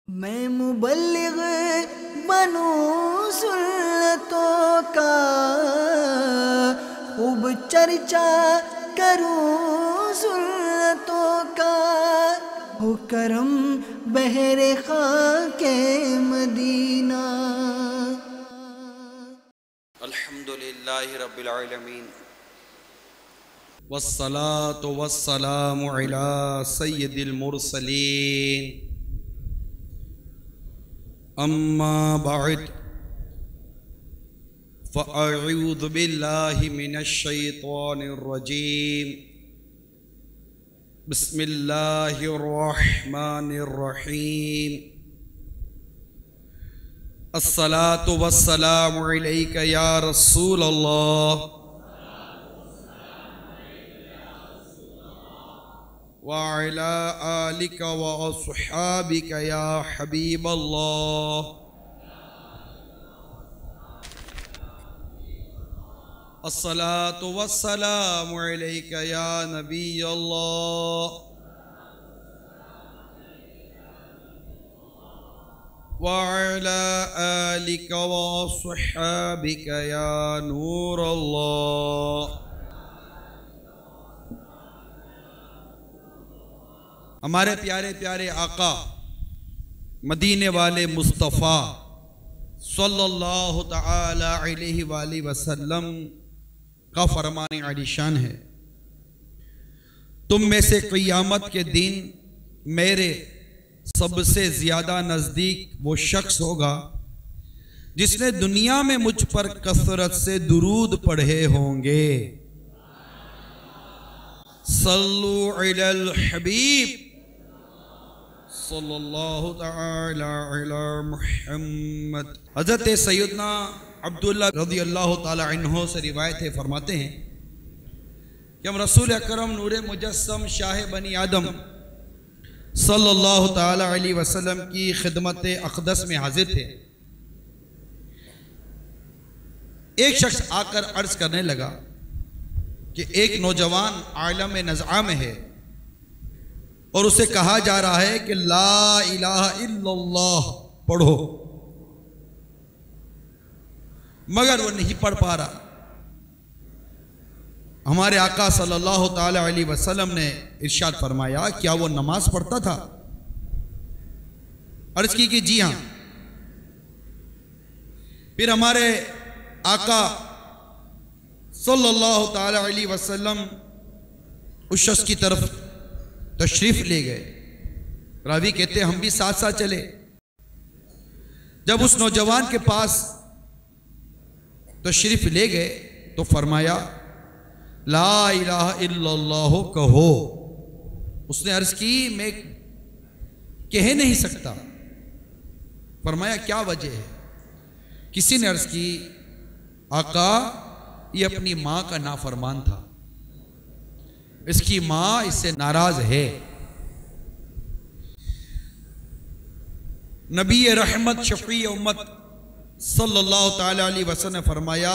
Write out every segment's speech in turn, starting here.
मैं मुबल्लिग बनूं सुन्नतों का, खूब चर्चा करूं सुन्नतों का, हो करम बहरे खाके मदीना। अल्हम्दुलिल्लाहि रब्बिल आलमीन वस्सलातु वस्सलामु अला सय्यिदिल मुरसलीन अम्मा बअद फ़अऊज़ु बिल्लाहि मिनश शैतानिर रजीम बिस्मिल्लाहिर रहमानिर रहीम अस्सलातु वस्सलामु अलैका या रसूल अल्लाह वअला आलिका व अस्हाबिका या हबीब अल्लाह। अस्सलातु वस्सलामु अलैका या नबी अल्लाह वअला आलिका व अस्हाबिका या नूर अल्लाह। हमारे प्यारे प्यारे आका मदीने वाले मुस्तफ़ा सल्लल्लाहु तआला अलैहि वसल्लम का फरमान आलिशान है, तुम में से क़यामत के दिन मेरे सबसे ज़्यादा नज़दीक वो शख्स होगा जिसने दुनिया में मुझ पर कसरत से दुरूद पढ़े होंगे। सल्लु अलल हबीब सल्लल्लाहु तआला अला मुहम्मद। हज़रत सैयदना अब्दुल्लाह रज़ियल्लाहु ताला अन्हु से रिवायत है, फरमाते हैं कि हम रसूल अकरम नूरे मुजस्सम शाह बनी आदम सल्लल्लाहु ताला अलैहि वसल्लम की खिदमत अक़दस में हाजिर थे। एक शख्स आकर अर्ज करने लगा कि एक नौजवान आलम नज़आ में है और उसे कहा जा रहा है कि ला इलाहा इल्लल्लाह पढ़ो, मगर वो नहीं पढ़ पा रहा। हमारे आका सल्लल्लाहु ताला अलैहि वसल्लम ने इरशाद फरमाया, क्या वो नमाज पढ़ता था? अर्ज की कि जी हाँ। फिर हमारे आका सल्लल्लाहु ताला अलैहि वसल्लम उस शख्स की तरफ तशरीफ ले गए। रावी कहते हम भी साथ साथ चले। जब उस नौजवान के पास तशरीफ ले गए तो फरमाया, ला इलाहा इल्लल्लाह कहो। उसने अर्ज की, मैं कह नहीं सकता। फरमाया, क्या वजह है? किसी ने अर्ज की, आका ये अपनी मां का नाफरमान था, इसकी मां इससे नाराज है। नबी रहमत शफी उम्मत सल्लल्लाहु ताला अलैहि वसल्लम ने फरमाया,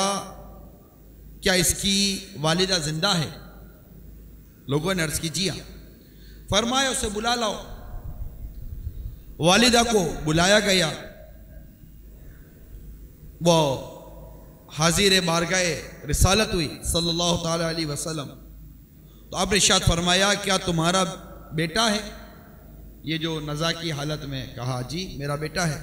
क्या इसकी वालिदा जिंदा है? लोगों ने अर्ज की, जी हाँ। फरमाया, उसे बुला लाओ। वालिदा को बुलाया गया। वो हाजिर बारगाह रिसालत हुई सल्लल्लाहु ताला अलैहि वसल्लम। तो आपने इरशाद फरमाया, क्या तुम्हारा बेटा है? ये जो नज़ा की हालत में कहा, जी मेरा बेटा है।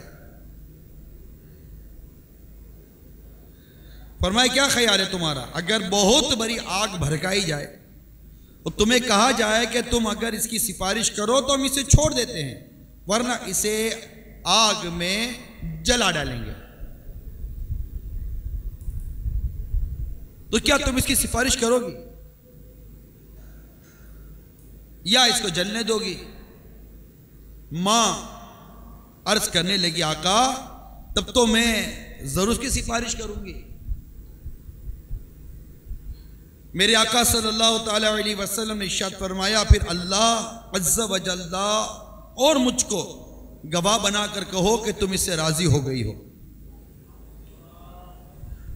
फरमाया, क्या ख्याल है तुम्हारा? अगर बहुत बड़ी आग भड़काई जाए और तुम्हें कहा जाए कि तुम अगर इसकी सिफारिश करो तो हम इसे छोड़ देते हैं, वरना इसे आग में जला डालेंगे, तो क्या तुम इसकी सिफारिश करोगी या इसको जलने दोगी? मां अर्ज करने लगी, आका तब तो मैं जरूर इसकी सिफारिश करूंगी। मेरे आका सल्लल्लाहु ताला अलैहि वसल्लम ने इरशाद फरमाया, फिर अल्लाह अज़्ज़ा व जल्ला और मुझको गवाह बनाकर कहो कि तुम इससे राजी हो गई हो।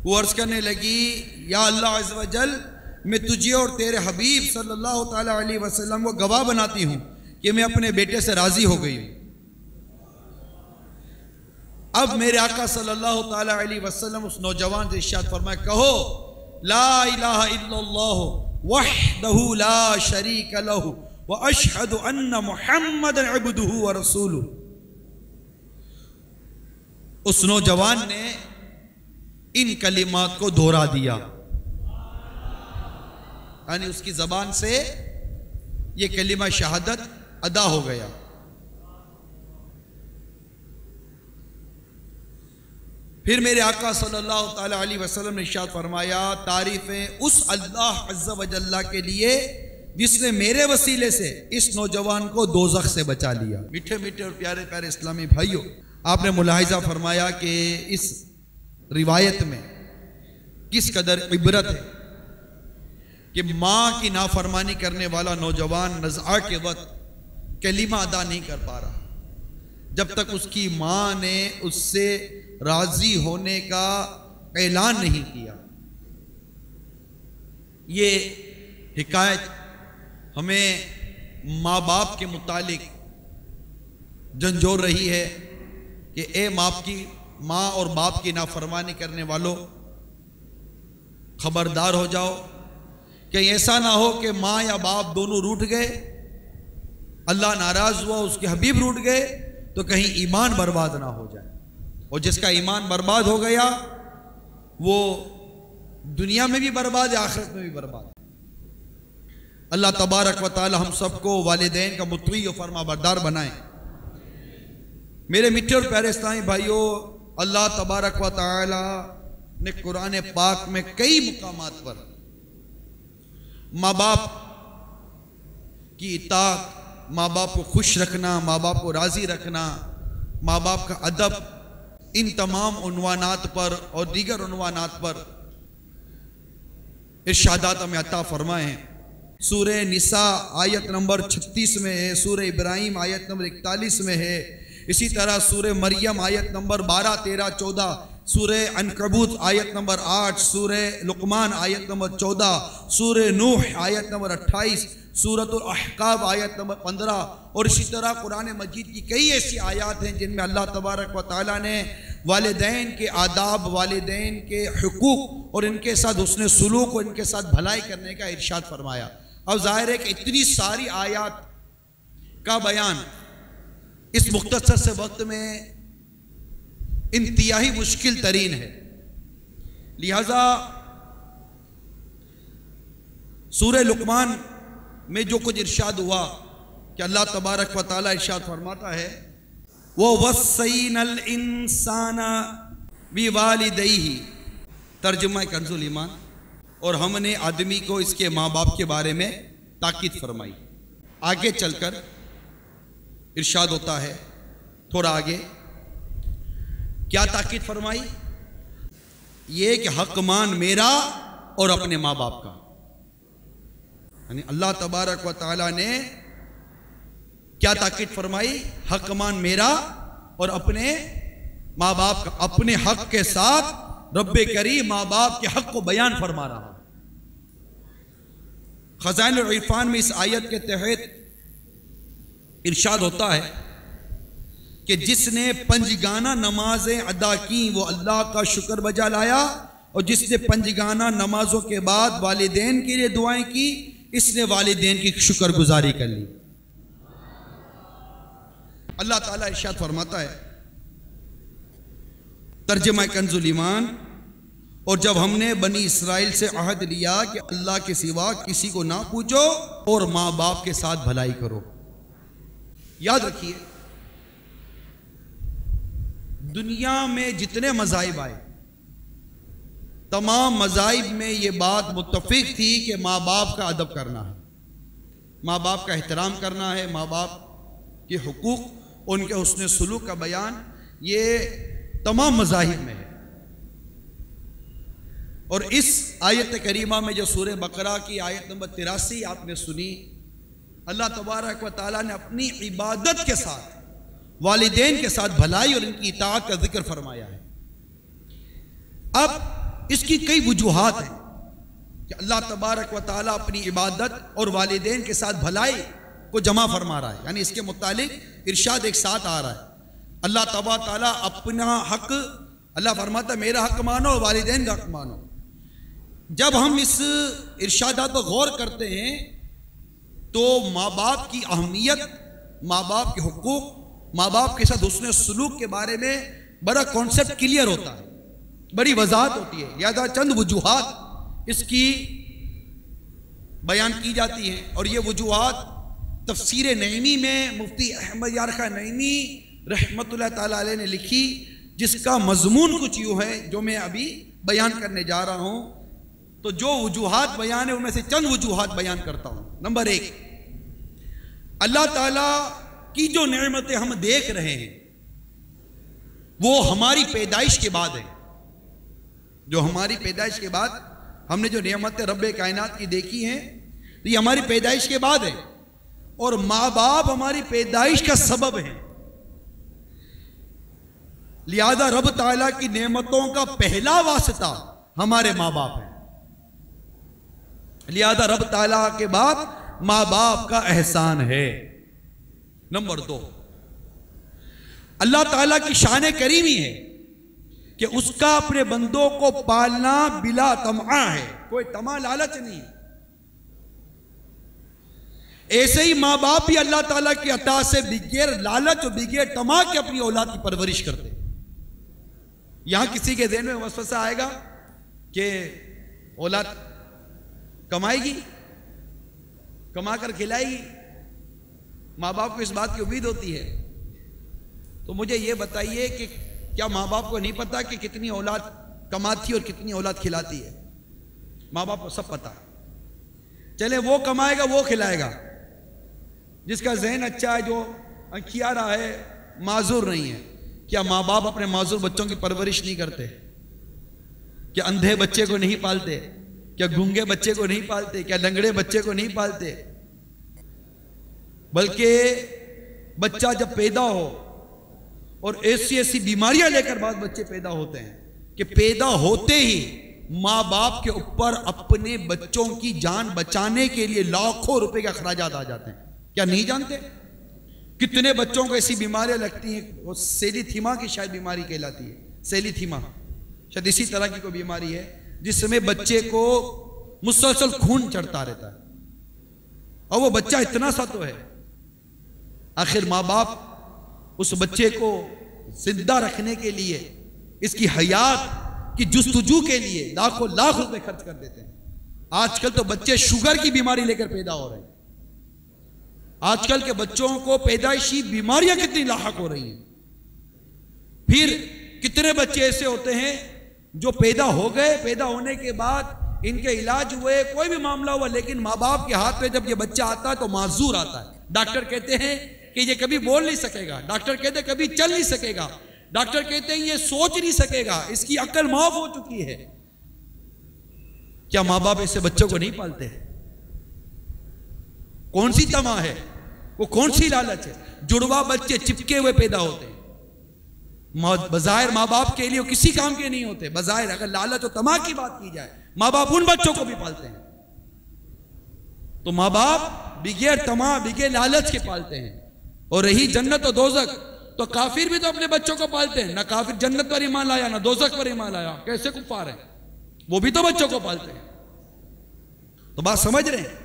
वो अर्ज करने लगी, या अल्लाह अज़्ज़ा व जल, मैं तुझे और तेरे हबीब सल्लल्लाहु ताला अलैहि वसल्लम को गवाह बनाती हूँ कि मैं अपने बेटे से राजी हो गई हूँ। अब मेरे आका सल्लल्लाहु ताला अलैहि वसल्लम उस नौजवान से इरशाद फरमाया, कहो ला इलाहा इल्लल्लाह वहदहु ला शरीक लहु व अशहदु अन्ना मुहम्मदन अब्दुहु व रसूलुहु। उस नौजवान ने इन कलिमात को दोहरा दिया, यानी उसकी जबान से ये कलिमा शहादत अदा हो गया। फिर मेरे आका सल्लल्लाहु ताला अलैहि वसल्लम ने इरशाद फरमाया, तारीफें उस अल्लाह अज़्ज़ा व जल्ला के लिए जिसने मेरे वसीले से इस नौजवान को दोज़ख से बचा लिया। मीठे मीठे और प्यारे प्यारे इस्लामी भाइयों, आपने मुलाहिजा फरमाया कि इस रिवायत में किस कदर इबरत है कि माँ की नाफरमानी करने वाला नौजवान नज़ा के वक्त कलीमा अदा नहीं कर पा रहा जब तक उसकी माँ ने उससे राजी होने का ऐलान नहीं किया। ये हिकायत हमें माँ बाप के मुतालिक झंझोर रही है कि ए माँ और बाप की नाफरमानी करने वालों, खबरदार हो जाओ, कहीं ऐसा ना हो कि माँ या बाप दोनों रूठ गए, अल्लाह नाराज हुआ, उसके हबीब रूठ गए, तो कहीं ईमान बर्बाद ना हो जाए। और जिसका ईमान बर्बाद हो गया वो दुनिया में भी बर्बाद है, आखिरत में भी बर्बाद है। अल्लाह तबारक व तआला हम सबको वालिदैन का मुत्वी और फरमा बरदार बनाए। मेरे मिट्टे और प्यारे इस्लामी भाइयों, अल्लाह तबारक व तआला ने कुरान पाक में कई मुकामात पर माँ बाप की इताअत, माँ बाप को खुश रखना, माँ बाप को राजी रखना, माँ बाप का अदब, इन तमाम उन्वानात पर और दीगर उन्वानात पर इरशादात हमें अता फरमाए हैं। सूरह निसा आयत नंबर 36 में है, सूरह इब्राहिम आयत नंबर 41 में है, इसी तरह सूरह मरियम आयत नंबर 12, 13, 14, सूरह अनकबूत आयत नंबर 8, सूरह लुकमान आयत नंबर 14, सूरह नूह आयत नंबर 28, सूरतुल अहकाब आयत नंबर 15 और इसी तरह कुरान मजीद की कई ऐसी आयत हैं जिनमें अल्लाह तबारक व तआला ने वालिदैन के आदाब, वालिदैन के हुकूक और इनके साथ हुस्न सुलूक और इनके साथ भलाई करने का इरशाद फरमाया। अब जाहिर है कि इतनी सारी आयत का बयान इस मुख्तसर से वक्त में इंतहाई मुश्किल तरीन है, लिहाजा सूरह लुकमान में जो कुछ इरशाद हुआ कि अल्लाह तबारक व तआला इरशाद फरमाता है, वो वस्सैनल इंसाना बिवालिदैहि, तर्जुमा कंजुल ईमान, और हमने आदमी को इसके माँ बाप के बारे में ताकीद फरमाई। आगे चलकर इरशाद होता है, थोड़ा आगे क्या ताकीद फरमाई, ये कि हक मान मेरा और अपने माँ बाप का। यानी अल्लाह तबारक व तआला ने क्या ताकीद फरमाई, हक मान मेरा और अपने माँ बाप का। अपने हक के साथ रब्बे करीम माँ बाप के हक को बयान फरमा रहा। खज़ाइनुल इरफान में इस आयत के तहत इरशाद होता है कि जिसने पंजगाना नमाजें अदा की वो अल्लाह का शुक्र बजा लाया, और जिसने पंजगाना नमाजों के बाद वालिदैन के लिए दुआएं की, इसने वालिदैन की शुक्रगुजारी कर ली। अल्लाह ताला इरशाद फरमाता है, तर्जुमा कंजुल ईमान, और जब हमने बनी इसराइल से अहद लिया कि अल्लाह के सिवा किसी को ना पूछो और माँ बाप के साथ भलाई करो। याद रखिए, दुनिया में जितने मज़ाहिब आए, तमाम मज़ाहिब में ये बात मुत्तफिक थी कि माँ बाप का अदब करना है, माँ बाप का एहतराम करना है, माँ बाप के हुकूक, उनके हुस्न सुलूक का बयान, ये तमाम मज़ाहिब में है। और इस आयत करीमा में जो सूरह बकरा की आयत नंबर 83 आपने सुनी, अल्लाह तबारक व तआला ने अपनी इबादत के साथ वालिदैन के साथ भलाई और इनकी इताअत का जिक्र फरमाया है। अब इसकी कई वजूहात हैं कि अल्लाह तबारक व तआला अपनी इबादत और वालिदैन के साथ भलाई को जमा फरमा रहा है, यानी इसके मुतालिक इरशाद एक साथ आ रहा है। अल्लाह तबारक ताला अपना हक, अल्लाह फरमाता मेरा हक मानो और वालिदैन का हक मानो। जब हम इस इरशादात पर गौर करते हैं तो माँ बाप की अहमियत, माँ बाप के हुकूक, माँ बाप के साथ हुस्न सलूक के बारे में बड़ा कॉन्सेप्ट क्लियर होता है, बड़ी वजाहत होती है। यादा चंद वजूहात इसकी बयान की जाती हैं और ये वजूहात तफसीर नईमी में मुफ्ती अहमद यार खां नईमी रहमतुल्लाह ताला अलैह ने लिखी, जिसका मजमून कुछ यूँ है जो मैं अभी बयान करने जा रहा हूँ। तो जो वजूहात बयान है उनमें से चंद वजूहात बयान करता हूँ। नंबर 1, अल्लाह ताला की जो नेमतें हम देख रहे हैं वो हमारी पैदाइश के बाद है। जो हमारी पैदाइश के बाद हमने जो नेमतें रब्बे कायनात की देखी हैं तो ये हमारी पैदाइश के बाद है, और माँ बाप हमारी पैदाइश का सबब है। लिहाजा रब ताला की नेमतों का पहला वास्ता हमारे माँ बाप है। लिहाजा रब ताला के बाद माँ बाप का एहसान है। नंबर 2, अल्लाह ताला की शान करीमी है कि उसका अपने बंदों को पालना बिला तमा है, कोई तमा लालच नहीं। ऐसे ही माँ बाप भी अल्लाह ताला की अता से बिगैर लालच और बिगैर तमा के अपनी औलाद की परवरिश करते। यहां किसी के ज़हन में वसवसा आएगा कि औलाद कमाएगी, कमा कर खिलाएगी, माँ बाप को इस बात की उम्मीद होती है। तो मुझे ये बताइए कि क्या माँ बाप को नहीं पता कि कितनी औलाद कमाती है और कितनी औलाद खिलाती है? माँ बाप को सब पता। चले वो कमाएगा वो खिलाएगा, जिसका जहन अच्छा है, जो अंखियारा है, माजूर नहीं है। क्या माँ बाप अपने माजूर बच्चों की परवरिश नहीं करते? क्या अंधे बच्चे को नहीं पालते? क्या गूंगे बच्चे को नहीं पालते? क्या लंगड़े बच्चे को नहीं पालते? बल्कि बच्चा जब पैदा हो और ऐसी ऐसी बीमारियां लेकर बाद बच्चे पैदा होते हैं कि पैदा होते ही माँ बाप के ऊपर अपने बच्चों की जान बचाने के लिए लाखों रुपए के अखराजात आ जाते हैं। क्या नहीं जानते? कितने बच्चों को ऐसी बीमारियां लगती हैं, वो सेलीथीमा की शायद बीमारी कहलाती है, सेलीथीमा शायद इसी तरह की कोई बीमारी है जिसमें बच्चे को मुसलसल खून चढ़ता रहता है, और वो बच्चा इतना सा तो है। आखिर माँ बाप उस बच्चे को जिंदा रखने के लिए, इसकी हयात की जुस्तजू के लिए लाखों लाख रुपए खर्च कर देते हैं। आजकल तो बच्चे शुगर की बीमारी लेकर पैदा हो रहे हैं। आजकल के बच्चों को पैदाइशी बीमारियां कितनी लाहक हो रही हैं। फिर कितने बच्चे ऐसे होते हैं जो पैदा हो गए, पैदा होने के बाद इनके इलाज हुए, कोई भी मामला हुआ, लेकिन माँ बाप के हाथ में जब ये बच्चा आता है तो माजूर आता है। डॉक्टर कहते हैं कि ये कभी बोल नहीं सकेगा, डॉक्टर कहते हैं कभी चल नहीं सकेगा, डॉक्टर कहते हैं ये सोच नहीं सकेगा, इसकी अक्ल माफ हो चुकी है। क्या माँ बाप ऐसे बच्चों को नहीं पालते? कौन सी तमा है, वो कौन सी लालच है? जुड़वा बच्चे चिपके हुए पैदा होते हैं। बजाहिर माँ बाप के लिए वो किसी काम के नहीं होते। बजाहिर अगर लालच और तमा की बात की जाए, माँ बाप उन बच्चों को भी पालते हैं। तो माँ बाप बिगैर तमा बिगैर लालच के पालते हैं। और रही जन्नत और दोजक, तो काफिर भी तो अपने बच्चों को पालते हैं। ना काफिर जन्नत पर ईमान लाया, ना दोजक पर ईमान लाया, कैसे कुफार है? वो भी तो बच्चों को पालते हैं। तो बात समझ रहे हैं?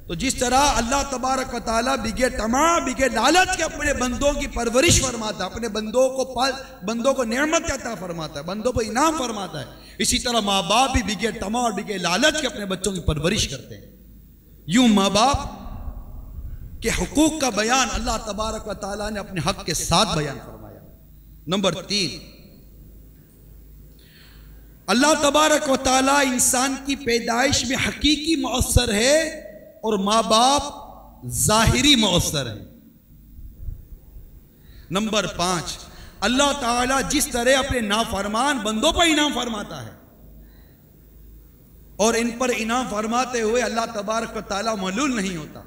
तो जिस तरह अल्लाह तबारक व तआला बिगैर तमा बिगैर लालच के अपने बंदों की परवरिश फरमाता है, अपने बंदों को नेमत अता फरमाता है, बंदों पर इनाम फरमाता है, इसी तरह माँ बाप भी बिगैर तमा और बिगैर लालच के अपने बच्चों की परवरिश करते हैं। यूं माँ बाप के हुकूक का बयान अल्लाह तबारक व तआला ने अपने हक के साथ बयान फरमाया। नंबर 3, अल्लाह तबारक व तआला इंसान की पैदाइश में हकीकी मुअस्सर है और माँ बाप जाहिरी मुअस्सर है। नंबर 5, अल्लाह ताला जिस तरह अपने नाफरमान बंदों पर इनाम फरमाता है और इन पर इनाम फरमाते हुए अल्लाह तबारक व तआला मलूल नहीं होता,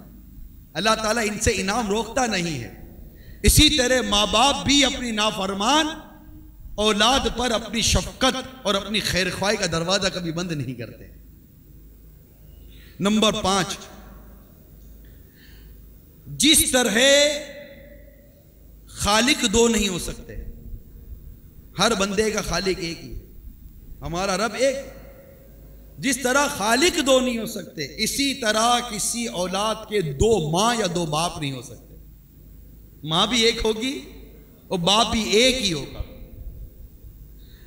अल्लाह ताला इनसे इनाम रोकता नहीं है, इसी तरह माँ बाप भी अपनी नाफरमान औलाद पर अपनी शफकत और अपनी खैरख्वाही का दरवाजा कभी बंद नहीं करते। नंबर 5, जिस तरह खालिक दो नहीं हो सकते, हर बंदे का खालिक एक ही, हमारा रब एक। जिस तरह खालिक दो नहीं हो सकते, इसी तरह किसी औलाद के दो मां या दो बाप नहीं हो सकते। मां भी एक होगी और बाप भी एक ही होगा।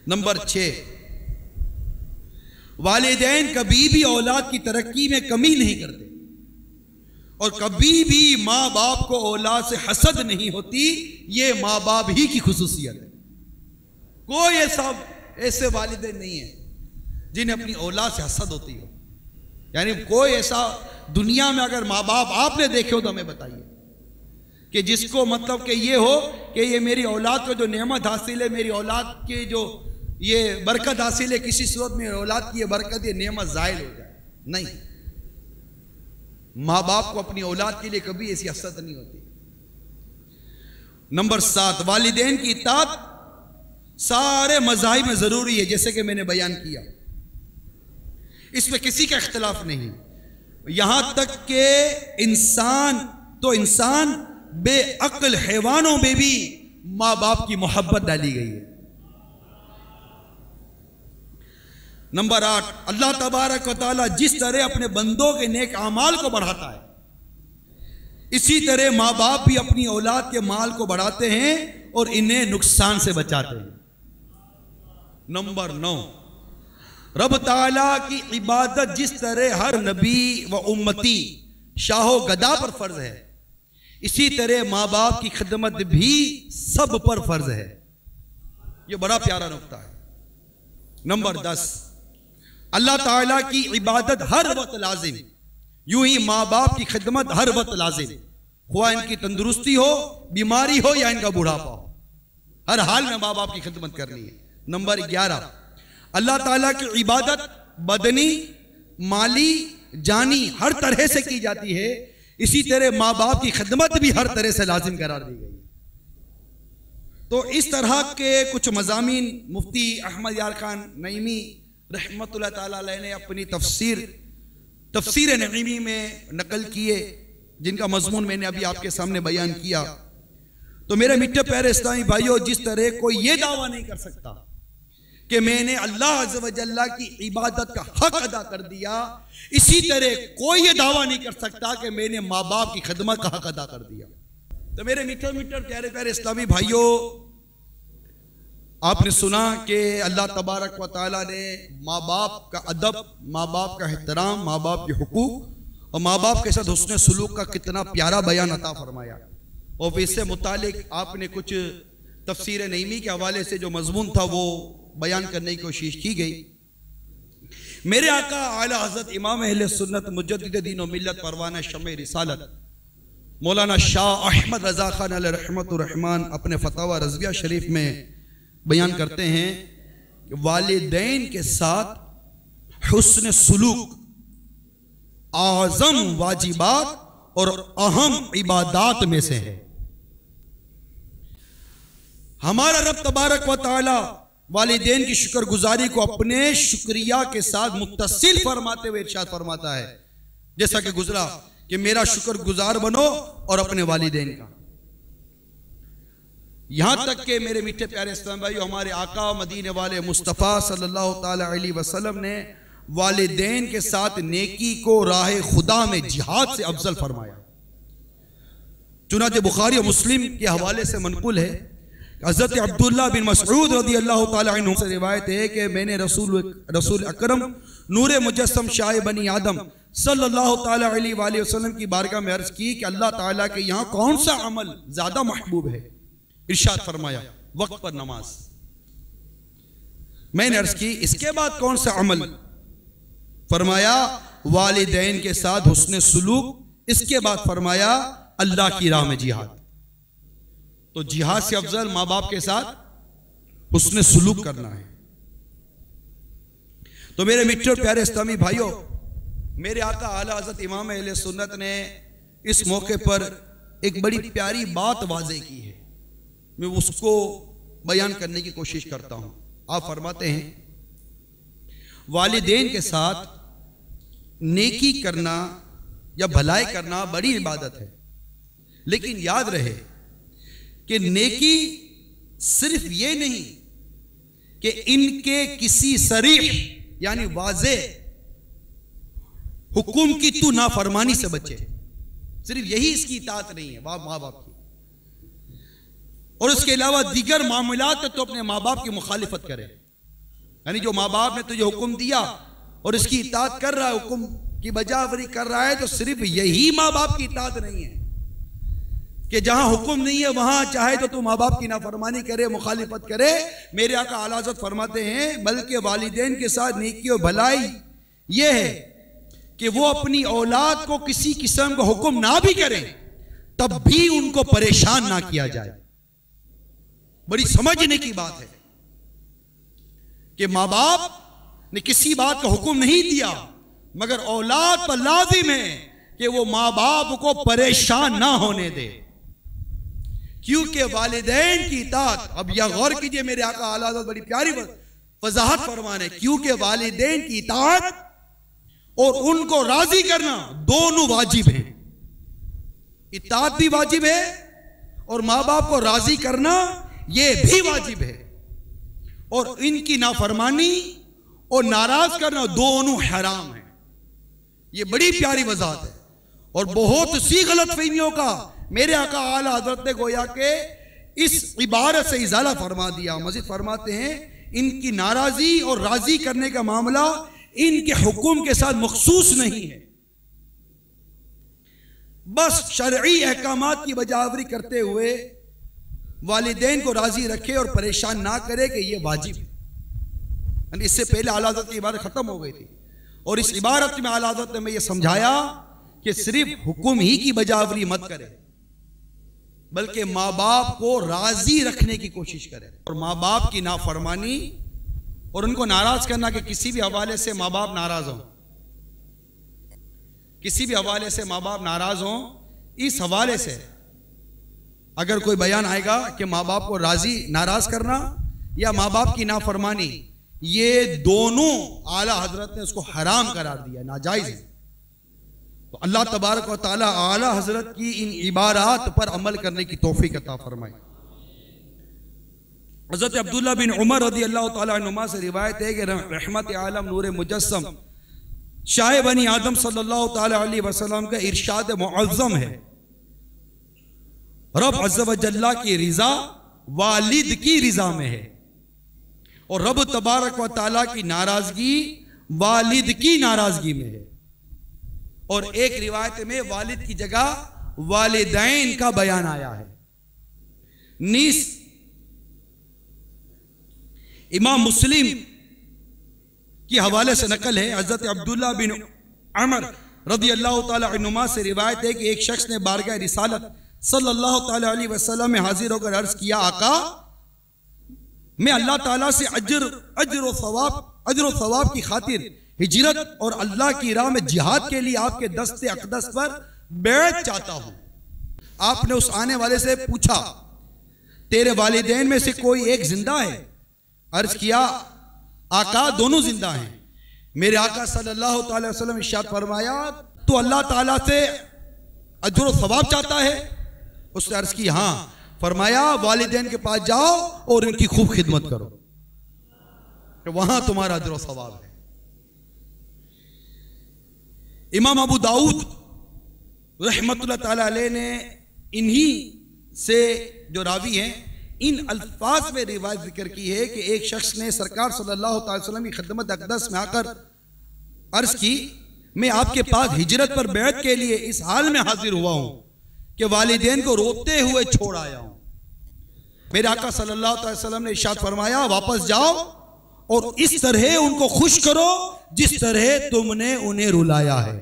नंबर 6, वालिदैन कभी भी औलाद की तरक्की में कमी नहीं करते और कभी भी मां बाप को औलाद से हसद नहीं होती। ये मां बाप ही की खुसूसियत है। कोई ऐसे वालिदैन नहीं है जिन्हें अपनी औलाद से हसद होती हो। यानी कोई ऐसा दुनिया में अगर माँ बाप आपने देखे हो तो हमें बताइए कि जिसको मतलब कि ये हो कि ये मेरी औलाद को जो नेमत हासिल है, मेरी औलाद की जो ये बरकत हासिल है, किसी सूरत में औलाद की ये बरकत, ये नेमत ज़ायल हो जाए। नहीं, माँ बाप को अपनी औलाद के लिए कभी ऐसी हसद नहीं होती। नंबर 7, वालिदैन की इताअत सारे मज़ाहिब में ज़रूरी है, जैसे कि मैंने बयान किया, इसमें किसी का इख्तिलाफ नहीं। यहां तक के इंसान बेअक्ल हैवानों में भी मां बाप की मोहब्बत डाली गई है। नंबर 8, अल्लाह तबारक व तआला जिस तरह अपने बंदों के नेक आमाल को बढ़ाता है, इसी तरह मां बाप भी अपनी औलाद के माल को बढ़ाते हैं और इन्हें नुकसान से बचाते हैं। नंबर 9, रब ताला की इबादत जिस तरह हर नबी व उम्मती शाहो गदा पर फर्ज है, इसी तरह माँ बाप की खिदमत भी सब पर फर्ज है। ये बड़ा प्यारा नुक्ता है। नंबर 10, अल्लाह ताला की इबादत हर वक्त लाजिम, यूं ही माँ बाप की खिदमत हर वक्त लाजिम, खुआ इनकी तंदुरुस्ती हो, बीमारी हो या इनका बुढ़ापा हो, हर हाल में माँ बाप की खिदमत करनी है। नंबर 11, अल्लाह ताला की इबादत बदनी, माली, जानी हर तरह से की जाती है, इसी तरह माँ बाप की खिदमत भी हर तरह से लाजिम करार दी गई। तो इस तरह के कुछ मज़ामीन मुफ्ती अहमद यार खान नईमी रहमतुल्लाह ताला अलैह ने अपनी तफसीर नईमी में नकल किए, जिनका मजमून मैंने अभी आपके सामने बयान किया। तो मेरे मिट्टे प्यारे इस्लामी भाइयों, जिस तरह कोई ये दावा नहीं कर सकता कि मैंने अल्लाह अज़्ज़ व जल्ला की इबादत का हक अदा कर दिया, इसी तरह कोई ये दावा नहीं कर सकता कि मैंने माँ बाप की खिदमत का हक अदा कर दिया। तो मेरे मीठे प्यारे प्यारे इस्लामी भाइयों, आपने सुना कि अल्लाह तबारक व तआला ने माँ बाप का अदब, माँ बाप का एहतराम, माँ बाप के हुकूक और माँ बाप के साथ हुस्न सलूक का कितना प्यारा बयान अता फरमाया। और इससे मुतालिक आपने कुछ तफसीर नईमी के हवाले से जो मजमून था वो बयान करने की कोशिश की गई। मेरे आका आला हज़रत इमाम अहले सुन्नत मुजद्दिद दीन और मिल्लत परवाना शम्मे रिसालत मौलाना शाह अहमद रज़ा खान अलैहि रहमतुर रहमान अपने फतावा रज़विया शरीफ में बयान करते हैं कि वालिदैन के साथ हुस्न सुलूक आज़म वाजिबात और अहम इबादात में से है। हमारा रब तबारक व तआला वालिदैन की शुक्रगुजारी को अपने शुक्रिया के साथ मुत्तसिल फरमाते हुए इरशाद फरमाता है, जैसा कि गुजरा कि मेरा शुक्रगुजार बनो और अपने वालिदैन का। यहां तक कि मेरे मीठे प्यारे इस्लाम भाई, हमारे आका मदीने वाले मुस्तफ़ा सल्लल्लाहु ताला अलैहि वसल्लम ने वालिदैन के साथ नेकी को राह खुदा में जिहाद से अफजल फरमाया। चुनांचे बुखारी और मुस्लिम के हवाले से मनकुल है, हज़रत अब्दुल्लाह बिन मसऊद रज़ियल्लाहु ताला अन्हु से रिवायत है कि मैंने रसूल अकरम नूरे मुजस्सम शाह बनी आदम सल्लल्लाहु ताला अलैहि वसल्लम की बारगाह में अर्ज की कि अल्लाह ताला के यहाँ कौन सा अमल ज्यादा महबूब है। इरशाद फरमाया वक्त पर नमाज। मैंने अर्ज की इसके बाद कौन सा अमल? फरमाया वालिदैन के साथ हुस्न सुलूक। इसके बाद फरमाया अल्लाह की राह में जिहाद। तो जिहाद से अफजल मां बाप के साथ हुस्न सुलूक करना है। तो मेरे मिट्टे और प्यारे इस्लामी भाइयों, मेरे आका आला हज़रत इमाम अहले सुन्नत ने इस मौके पर एक बड़ी प्यारी बात वाज़े की है, मैं उसको बयान करने की कोशिश करता हूं। आप फरमाते हैं वालिदैन के साथ नेकी करना या भलाई करना बड़ी इबादत है, लेकिन याद रहे कि नेकी सिर्फ ये नहीं कि इनके किसी सरीह यानी वाज़े हुक्म की तू नाफरमानी से बचे, सिर्फ यही इसकी इताअत नहीं है माँ बाप की, और उसके अलावा दीगर मामलात में तो अपने माँ बाप की मुखालिफत करे। यानी जो माँ बाप ने तुझे हुक्म दिया और इसकी इताअत कर रहा है, हुक्म की बजावरी कर रहा है, तो सिर्फ यही माँ बाप की इताअत नहीं है कि जहां हुक्म नहीं है वहां चाहे तो तू माँ बाप की नाफरमानी करे, मुखालिफत करे। मेरे आका आला हज़रत फरमाते हैं बल्कि वालिदैन के साथ नेकी और भलाई यह है कि वो अपनी औलाद को किसी किस्म का हुक्म ना भी करें तब भी उनको परेशान ना किया जाए। बड़ी समझने की बात है कि माँ बाप ने किसी बात का हुक्म नहीं दिया मगर औलाद पर लाजिम है कि वो माँ बाप को परेशान ना होने दे, क्योंकि वालिदैन की इताअत, अब यह गौर कीजिए मेरे आका आला हज़रत बड़ी प्यारी वजाहत फरमाने, क्योंकि वालिदैन की इताअत और उनको राजी करना दोनों वाजिब हैं। इताअत भी वाजिब है और माँ बाप को राजी करना यह भी वाजिब है, और इनकी नाफरमानी और नाराज करना दोनों हराम है। यह बड़ी प्यारी वजाहत है और बहुत सी गलत फहमियों का मेरे आका आला हज़रत ने गोया के इस इबारत से इजाला फरमा दिया। मज़ीद फरमाते हैं इनकी नाराजी और राजी करने का मामला इनके हुक्म के साथ मखसूस नहीं है, बस शरई अहकामात की बजावरी करते हुए वालिदैन को राजी रखे और परेशान ना करे कि यह वाजिब है। इससे पहले आला हज़रत की इबारत खत्म हो गई थी और इस इबारत में आला हज़रत ने यह समझाया कि सिर्फ हुक्म ही की बजावरी मत करे बल्कि माँ बाप को राजी रखने की कोशिश करे, और माँ बाप की नाफरमानी और उनको नाराज करना कि किसी भी हवाले से माँ बाप नाराज हों, किसी भी हवाले से माँ बाप नाराज हों, इस हवाले से अगर कोई बयान आएगा कि माँ बाप को राजी नाराज करना या माँ बाप की नाफरमानी, ये दोनों आला हजरत ने उसको हराम करार दिया, नाजायज है। तो अल्लाह तबारक व तआला आला हजरत की इन इबारात पर अमल करने की तौफीक अता फरमाए। हज़रत अब्दुल्ला बिन उमर रज़ी अल्लाह तआला अन्हुमा से रिवायत है कि रहमत आलम नूर मुजस्सम शाह बनी आदम सल्लल्लाहु तआला अलैहि वसल्लम का इरशाद मुअज़्ज़म है, रब अज़्ज़ व जल्ला की रिज़ा वालिद की रिज़ा में है और रब तबारक व तआला की नाराज़गी वालिद की नाराज़गी में है। और एक रिवायत में वालिद की जगह वालिदैन का बयान आया है। नीस इमाम मुस्लिम की हवाले से नकल है, हज़रत अब्दुल्ला बिन उमर रज़ी अल्लाह तआला अन्हुमा से रिवायत है कि एक शख्स ने बारगाह रिसालत सल्लल्लाहु तआला अलैहि वसल्लम में हाजिर होकर अर्ज किया, आका मैं अल्लाह ताला से अज्र व सवाब की खातिर हिजरत और अल्लाह की राह में जिहाद के लिए आपके दस्ते अक़दस पर बैत चाहता हूं। आपने उस आने वाले से पूछा, तेरे वालिदैन में से कोई एक जिंदा है? अर्ज किया, आका दोनों जिंदा हैं। मेरे आका सल्लल्लाहु अलैहि वसल्लम ने इरशाद फरमाया, तो अल्लाह ताला से अज्र व सवाब चाहता है? उसने अर्ज की, हाँ। फरमाया, वालिदैन के पास जाओ और उनकी खूब खिदमत करो, तो वहां तुम्हारा अज्र व सवाब है। इमाम अबू दाऊद रहमतुल्लाह ताला अलैह ने इन्हीं से जो रावी हैं इन अल्फाज में रिवायत जिक्र की है कि एक शख्स ने सरकार सल्लल्लाहु अलैहि वसल्लम की खिदमत अक़दस में आकर अर्ज की, मैं आपके पास हिजरत पर बैत के लिए इस हाल में हाजिर हुआ हूं कि वालिदैन को रोते हुए छोड़ आया हूं। मेरे आका सल्लल्लाहु अलैहि वसल्लम ने इरशाद फरमाया, वापस जाओ और इस तरह उनको खुश करो जिस तरह तुमने उन्हें रुलाया है।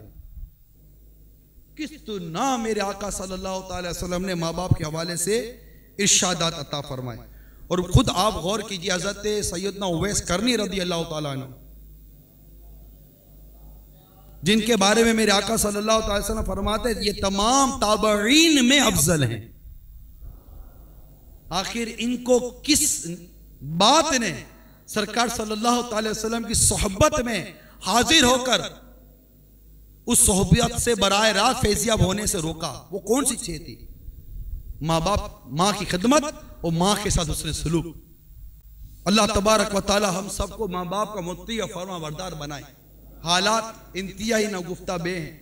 किस ना मेरे आका सल्लल्लाहु अलैहि वसल्लम ने माँ बाप के हवाले से इरशादात अता फरमाए। और खुद आप गौर कीजिए, हज़रत सैयदना उवैस करनी रज़ी अल्लाह तआला अन्हु, जिनके बारे में मेरे आका सल्लल्लाहु अलैहि वसल्लम फरमाते ये तमाम ताबईन में अफजल हैं। आखिर इनको किस बात ने सरकार सल्लल्लाहु अलैहि वसल्लम की सोहबत में हाजिर होकर उस सोहबत से बराए रास्त फैजियाब होने से रोका? वो कौन सी चीज थी? माँ बाप, माँ की खिदमत और माँ के साथ उसने सलूक। अल्लाह तबारक व तआला हम सबको माँ बाप का मुत्ती और फरमा बरदार बनाए। हालात इंतहाई नागुफ्ता बे हैं,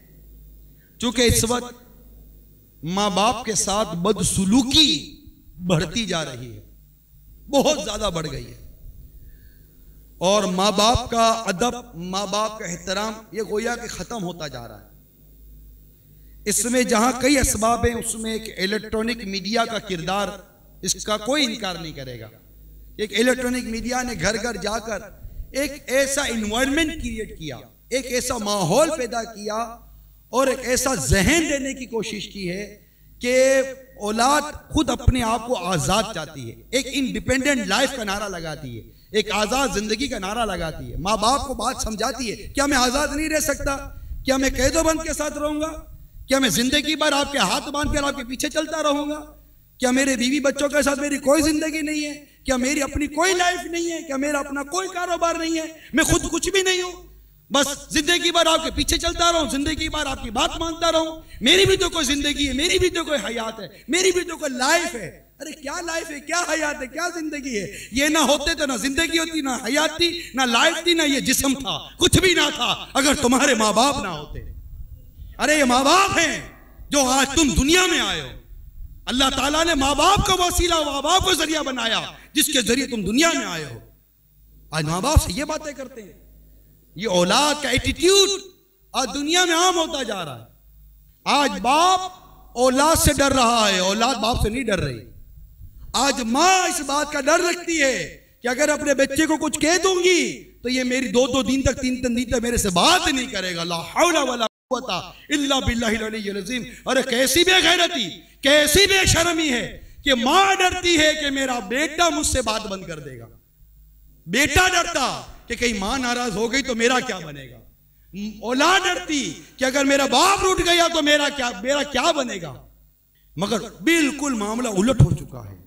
चूंकि इस वक्त माँ बाप के साथ बदसलूकी बढ़ती जा रही है, बहुत ज्यादा बढ़ गई है। और माँ बाप का अदब, माँ बाप का एहतराम ये गोया कि खत्म होता जा रहा है। इसमें जहां कई असबाब हैं, उसमें एक इलेक्ट्रॉनिक मीडिया का किरदार, इसका कोई इनकार नहीं करेगा। एक इलेक्ट्रॉनिक मीडिया ने घर घर जाकर एक ऐसा इन्वायरमेंट क्रिएट किया, एक ऐसा माहौल पैदा किया और एक ऐसा जहन देने की कोशिश की है कि औलाद खुद अपने आप को आजाद चाहती है, एक इंडिपेंडेंट लाइफ का नारा लगाती है, एक आजाद जिंदगी का नारा लगाती है। माँ बाप को बात समझाती है, क्या मैं आजाद नहीं रह सकता? क्या मैं कैदोबंद के साथ रहूंगा? क्या मैं जिंदगी भर आपके हाथ बांध कर आपके पीछे चलता रहूंगा? क्या मेरे बीवी बच्चों के साथ मेरी कोई जिंदगी नहीं है? क्या मेरी अपनी कोई लाइफ नहीं है? क्या मेरा अपना कोई कारोबार नहीं है? मैं खुद कुछ भी नहीं हूं, बस जिंदगी भर आपके पीछे चलता रहूं, जिंदगी भर आपकी बात मानता रहूं? मेरी भी तो कोई जिंदगी है, मेरी भी तो कोई हयात है, मेरी भी तो कोई लाइफ है। अरे क्या लाइफ है, क्या हयात है, क्या जिंदगी है? ये ना होते तो ना जिंदगी होती, ना हयात थी, ना लाइफ थी, ना ये जिस्म था, कुछ भी ना था अगर तुम्हारे माँ बाप ना होते। अरे ये माँ बाप हैं जो आज तुम दुनिया में आए हो। अल्लाह ताला ने माँ बाप का वसीला, माँ बाप को जरिया बनाया जिसके जरिए तुम दुनिया में आए हो। आज माँ बाप से ये बातें करते हैं, ये औलाद का एटीट्यूड आज दुनिया में आम होता जा रहा है। आज बाप औलाद से डर रहा है, औलाद बाप से नहीं डर रही। आज माँ इस बात का डर रखती है कि अगर अपने बच्चे को कुछ कह दूंगी तो ये मेरी 2-2 दिन तक, 3-3 दिन तक मेरे से बात नहीं करेगा। ला हौला वला कुव्वता इल्ला बिल्लाहिल अलिय्यिल अज़ीम। अरे कैसी बेगैरती, कैसी बेशर्मी है कि माँ डरती है कि मेरा बेटा मुझसे बात बंद कर देगा। बेटा डरता कि कहीं माँ नाराज हो गई तो मेरा क्या बनेगा। औलाद डरती कि अगर मेरा बाप रूठ गया तो मेरा क्या बनेगा। मगर बिल्कुल मामला उलट हो चुका है।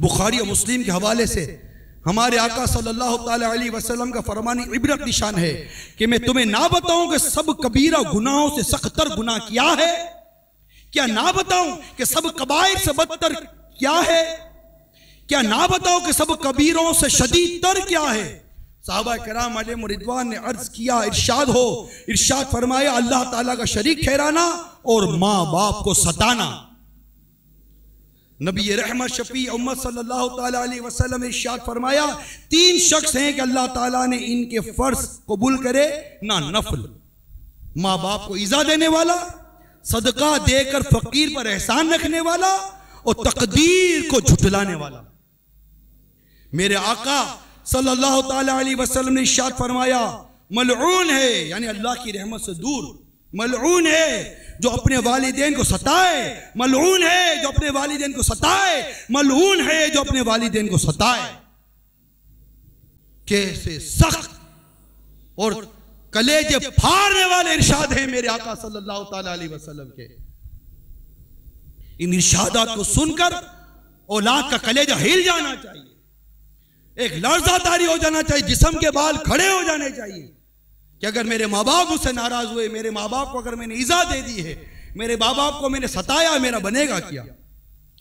बुखारी और मुस्लिम के हवाले से हमारे आका सल्लल्लाहु ताला अलैहि वसल्लम का फरमान इबरत निशान है कि मैं तुम्हें ना बताऊं कि सब कबीरा गुनाहों से सख्तर गुनाह क्या है? क्या ना बताऊं कि सब कबाइर से बदतर क्या है? क्या ना बताओ कि सब कबीरों से शदीद तर क्या है? साहबा किराम अलैहिम रिदवान ने अर्ज किया, इरशाद फरमाया, अल्लाह ताला का शरीक ठहराना और माँ बाप को सताना। नबी रहमत शफी उम्मत सल्लल्लाहु ताला अलैहि वसल्लम ने इरशाद फरमाया, 3 शख्स हैं कि अल्लाह ताला ने इनके फर्ज कबूल करे ना नफल। माँ बाप को इज़ा देने वाला, सदका देकर फकीर पर एहसान रखने वाला और तकदीर को झुठलाने वाला। मेरे आका सल्लल्लाहु ताला अलैहि वसल्लम ने इरशाद फरमाया, मलऊन है, यानी अल्लाह की रहमत से दूर, मलऊन है जो अपने वालिदैन को सताए, मलऊन है जो अपने वालिदैन को सताए, मलऊन है जो अपने वालिदैन को सताए। कैसे सख्त और कलेजे फाड़ने वाले इरशाद हैं मेरे आका सल्लल्लाहु ताला अलैहि वसल्लम के। इन इरशादात को सुनकर औलाद का कलेजा हिल जाना चाहिए, एक लर्जा तारी हो जाना चाहिए, जिस्म के बाल खड़े हो जाने चाहिए कि अगर मेरे माँ बाप मुझसे नाराज हुए, मेरे माँ बाप को अगर मैंने इज़ा दे दी है, मेरे माँ बाप को मैंने सताया, मेरा बनेगा क्या?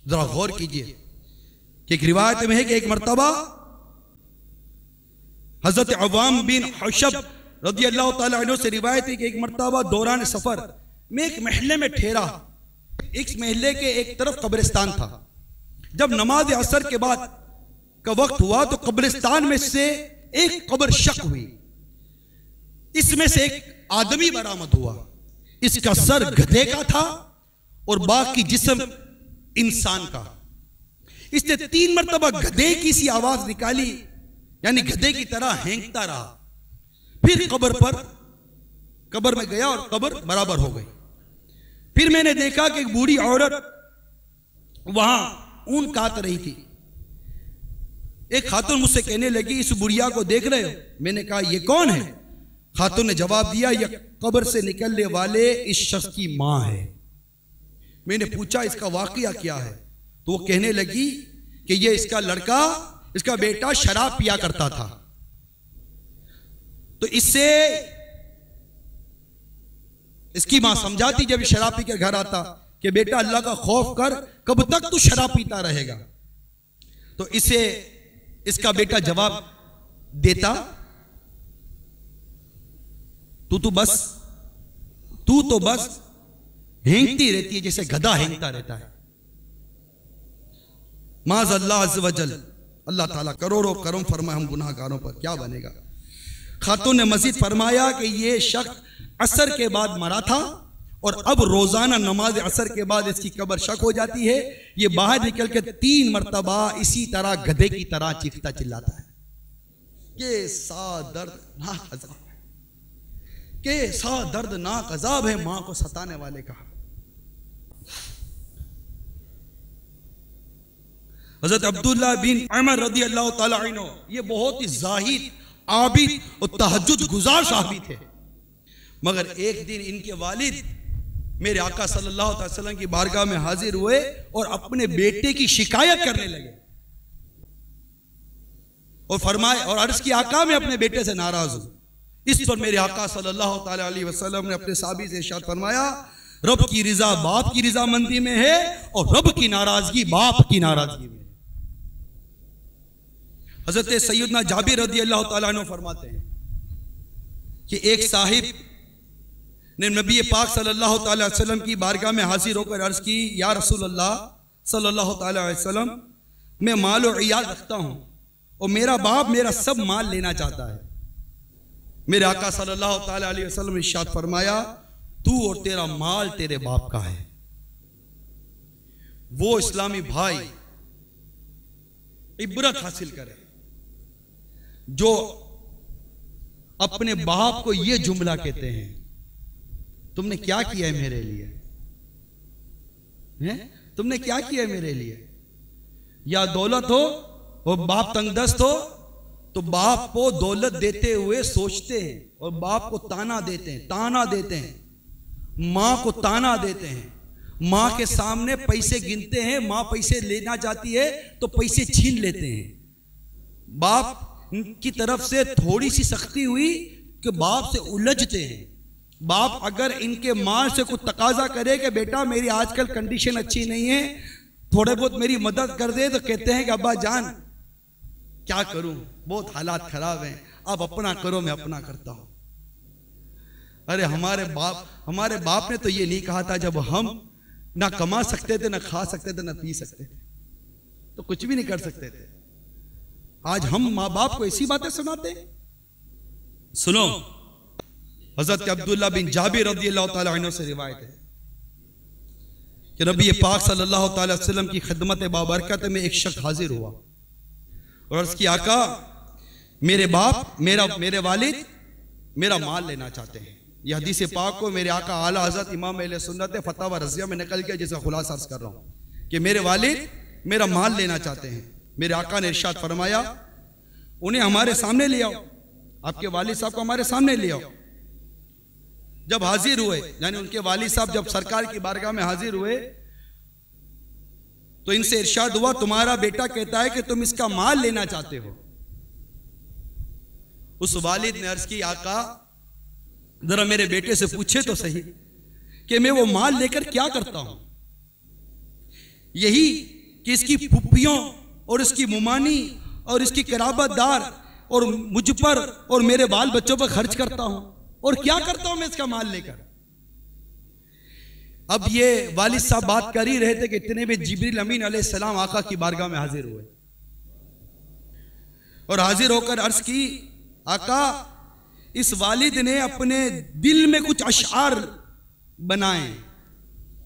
जरा गौर कीजिए कि एक रिवायत में है कि एक मर्तबा हजरत अवाम बिन हशब रज़ी अल्लाह ताला अन्हु से रिवायत है कि एक मर्तबा दौरान सफर में एक महल्ले में ठहरा। इस महल्ले के एक तरफ कब्रिस्तान था। जब नमाज असर के बाद का वक्त हुआ तो कब्रिस्तान में से एक कब्र शक हुई। इसमें से एक आदमी बरामद हुआ। इसका सर गधे का था और बाकी जिस्म इंसान का। इसने 3 मरतबा गधे की सी आवाज निकाली, यानी गधे की तरह हेंकता रहा। फिर कब्र में गया और कब्र बराबर हो गई। फिर मैंने देखा कि एक बूढ़ी औरत वहां ऊन काट रही थी। एक खातून मुझसे कहने लगी, इस बुढ़िया को देख रहे हो? मैंने कहा, ये कौन है? खातून ने जवाब दिया, यह कब्र से निकलने वाले इस शख्स की मां है। मैंने पूछा, इसका वाकया क्या है? तो वो कहने लगी कि ये इसका लड़का, इसका बेटा शराब पिया करता था, तो इससे इसकी मां समझाती जब शराब पीकर घर आता कि बेटा अल्लाह का खौफ कर, कब तक तू शराब पीता रहेगा? तो इसे इसका बेटा जवाब देता, तू तो बस हेंगती रहती है जैसे गधा हेंगता रहता है। माज़ अल्लाह अज़्ज़ व जल, अल्लाह ताला करोड़ों करम फरमाए हम गुनाहगारों पर, क्या बनेगा। खातून ने मजीद फरमाया कि ये शख्स असर के बाद मरा था और अब रोजाना नमाज असर के बाद इसकी कब्र शक हो जाती है। ये बाहर निकल के 3 मरतबा इसी तरह गधे की तरह चीखता चिल्लाता है कि सा दर्दनाक अज़ाब है, कि सा दर्दनाक अज़ाब है मां को सताने वाले का। हज़रत अब्दुल्लाह बिन उमर रज़ी अल्लाह ताला अन्हु ये बहुत ही ज़ाहिद, आबिद और तहज्जुद गुजार साहबी थे। मगर एक दिन इनके वालिद मेरे आका सल्लल्लाहु अलैहि वसल्लम की बारगाह में हाजिर हुए और अपने बेटे की शिकायत करने लगे और फरमाए और अर्ज की, आका मैं अपने बेटे से नाराज हूं। इस पर मेरे आका सल्लल्लाहु अलैहि वसल्लम ने अपने साहबी से इरशाद फरमाया, रब की रिजा बाप की रिजामंदी में है और रब की नाराजगी बाप की नाराजगी में। हजरत सैयदना जाबिर रज़ी अल्लाह ताला अन्हु फरमाते हैं कि एक साहिब ने नबी पाक सल्लल्लाहु अलैहि वसल्लम की बारगाह में हाजिर होकर अर्ज की, या रसूल अल्लाह सल्लल्लाहु अलैहि वसल्लम, मैं माल और इयाल रखता हूं और मेरा बाप मेरा सब माल लेना चाहता है। मेरे आका सल्लल्लाहु अलैहि वसल्लम ने इरशाद फरमाया, तू और तेरा माल तेरे बाप का है। वो इस्लामी भाई इबरत हासिल करे जो अपने बाप को यह जुमला कहते हैं, तुमने क्या किया है मेरे लिए, तुमने क्या किया है मेरे लिए। या दौलत हो और बाप तंगदस्त हो तो बाप को दौलत देते हुए सोचते हैं और बाप को ताना देते हैं, मां को ताना देते हैं, मां के सामने पैसे गिनते हैं, मां पैसे लेना चाहती है तो पैसे छीन लेते हैं। बाप की तरफ से थोड़ी सी सख्ती हुई कि बाप से उलझते हैं। बाप अगर इनके माल से कुछ तकाजा करे कि बेटा मेरी आजकल कंडीशन अच्छी नहीं है, थोड़े बहुत मेरी मदद कर दे, तो कहते हैं कि अब्बा जान क्या करूं, बहुत हालात खराब हैं, आप अपना करो मैं अपना करता हूं। अरे हमारे बाप ने तो ये नहीं कहा था, जब हम ना कमा सकते थे, ना खा सकते थे, ना पी सकते थे, तो कुछ भी नहीं कर सकते थे। आज हम माँ बाप को ऐसी बातें सुनाते हैं। सुनो, हजरत अब्दुल्लाह बिन जाबिर रज़ियल्लाहु ताला अन्हु से रिवायत है कि नबी पाक सल्लल्लाहु अलैहि वसल्लम की खिदमत बाबरकत में एक शख्स हाजिर हुआ और अर्ज़ की, आका मेरे बाप मेरे वालिद मेरा माल लेना चाहते हैं। यह हदीस पाक को मेरे आका आला हज़रत इमाम अहले सुन्नत फतवा रज़िया में निकल के जैसा खुलासा अर्ज़ कर रहा हूं कि मेरे वालिद मेरा माल लेना चाहते हैं। मेरे आका ने इरशाद फरमाया, उन्हें हमारे सामने ले आओ, आपके वालिद साहब को हमारे सामने ले आओ। जब हाजिर हुए, यानी उनके वालिद साहब जब सरकार की बारगाह में हाजिर हुए तो इनसे इरशाद हुआ, तुम्हारा बेटा कहता है कि तुम इसका माल लेना चाहते हो। उस वालिद ने अर्ज की, आका जरा मेरे बेटे से पूछे तो सही कि मैं वो माल लेकर क्या करता हूं। यही कि इसकी फुप्पियों और इसकी मुमानी और इसकी कराबतदार और मुझ पर और मेरे बाल बच्चों पर खर्च करता हूं, और क्या करता हूं मैं इसका माल लेकर। अब ये वालिद साहब बात कर ही रहे थे कि इतने में जिब्रील अमीन अलैहिस्सलाम आका की बारगाह में हाजिर हुए और हाजिर होकर अर्ज की, आका इस वालिद ने अपने दिल में कुछ अशआर बनाए।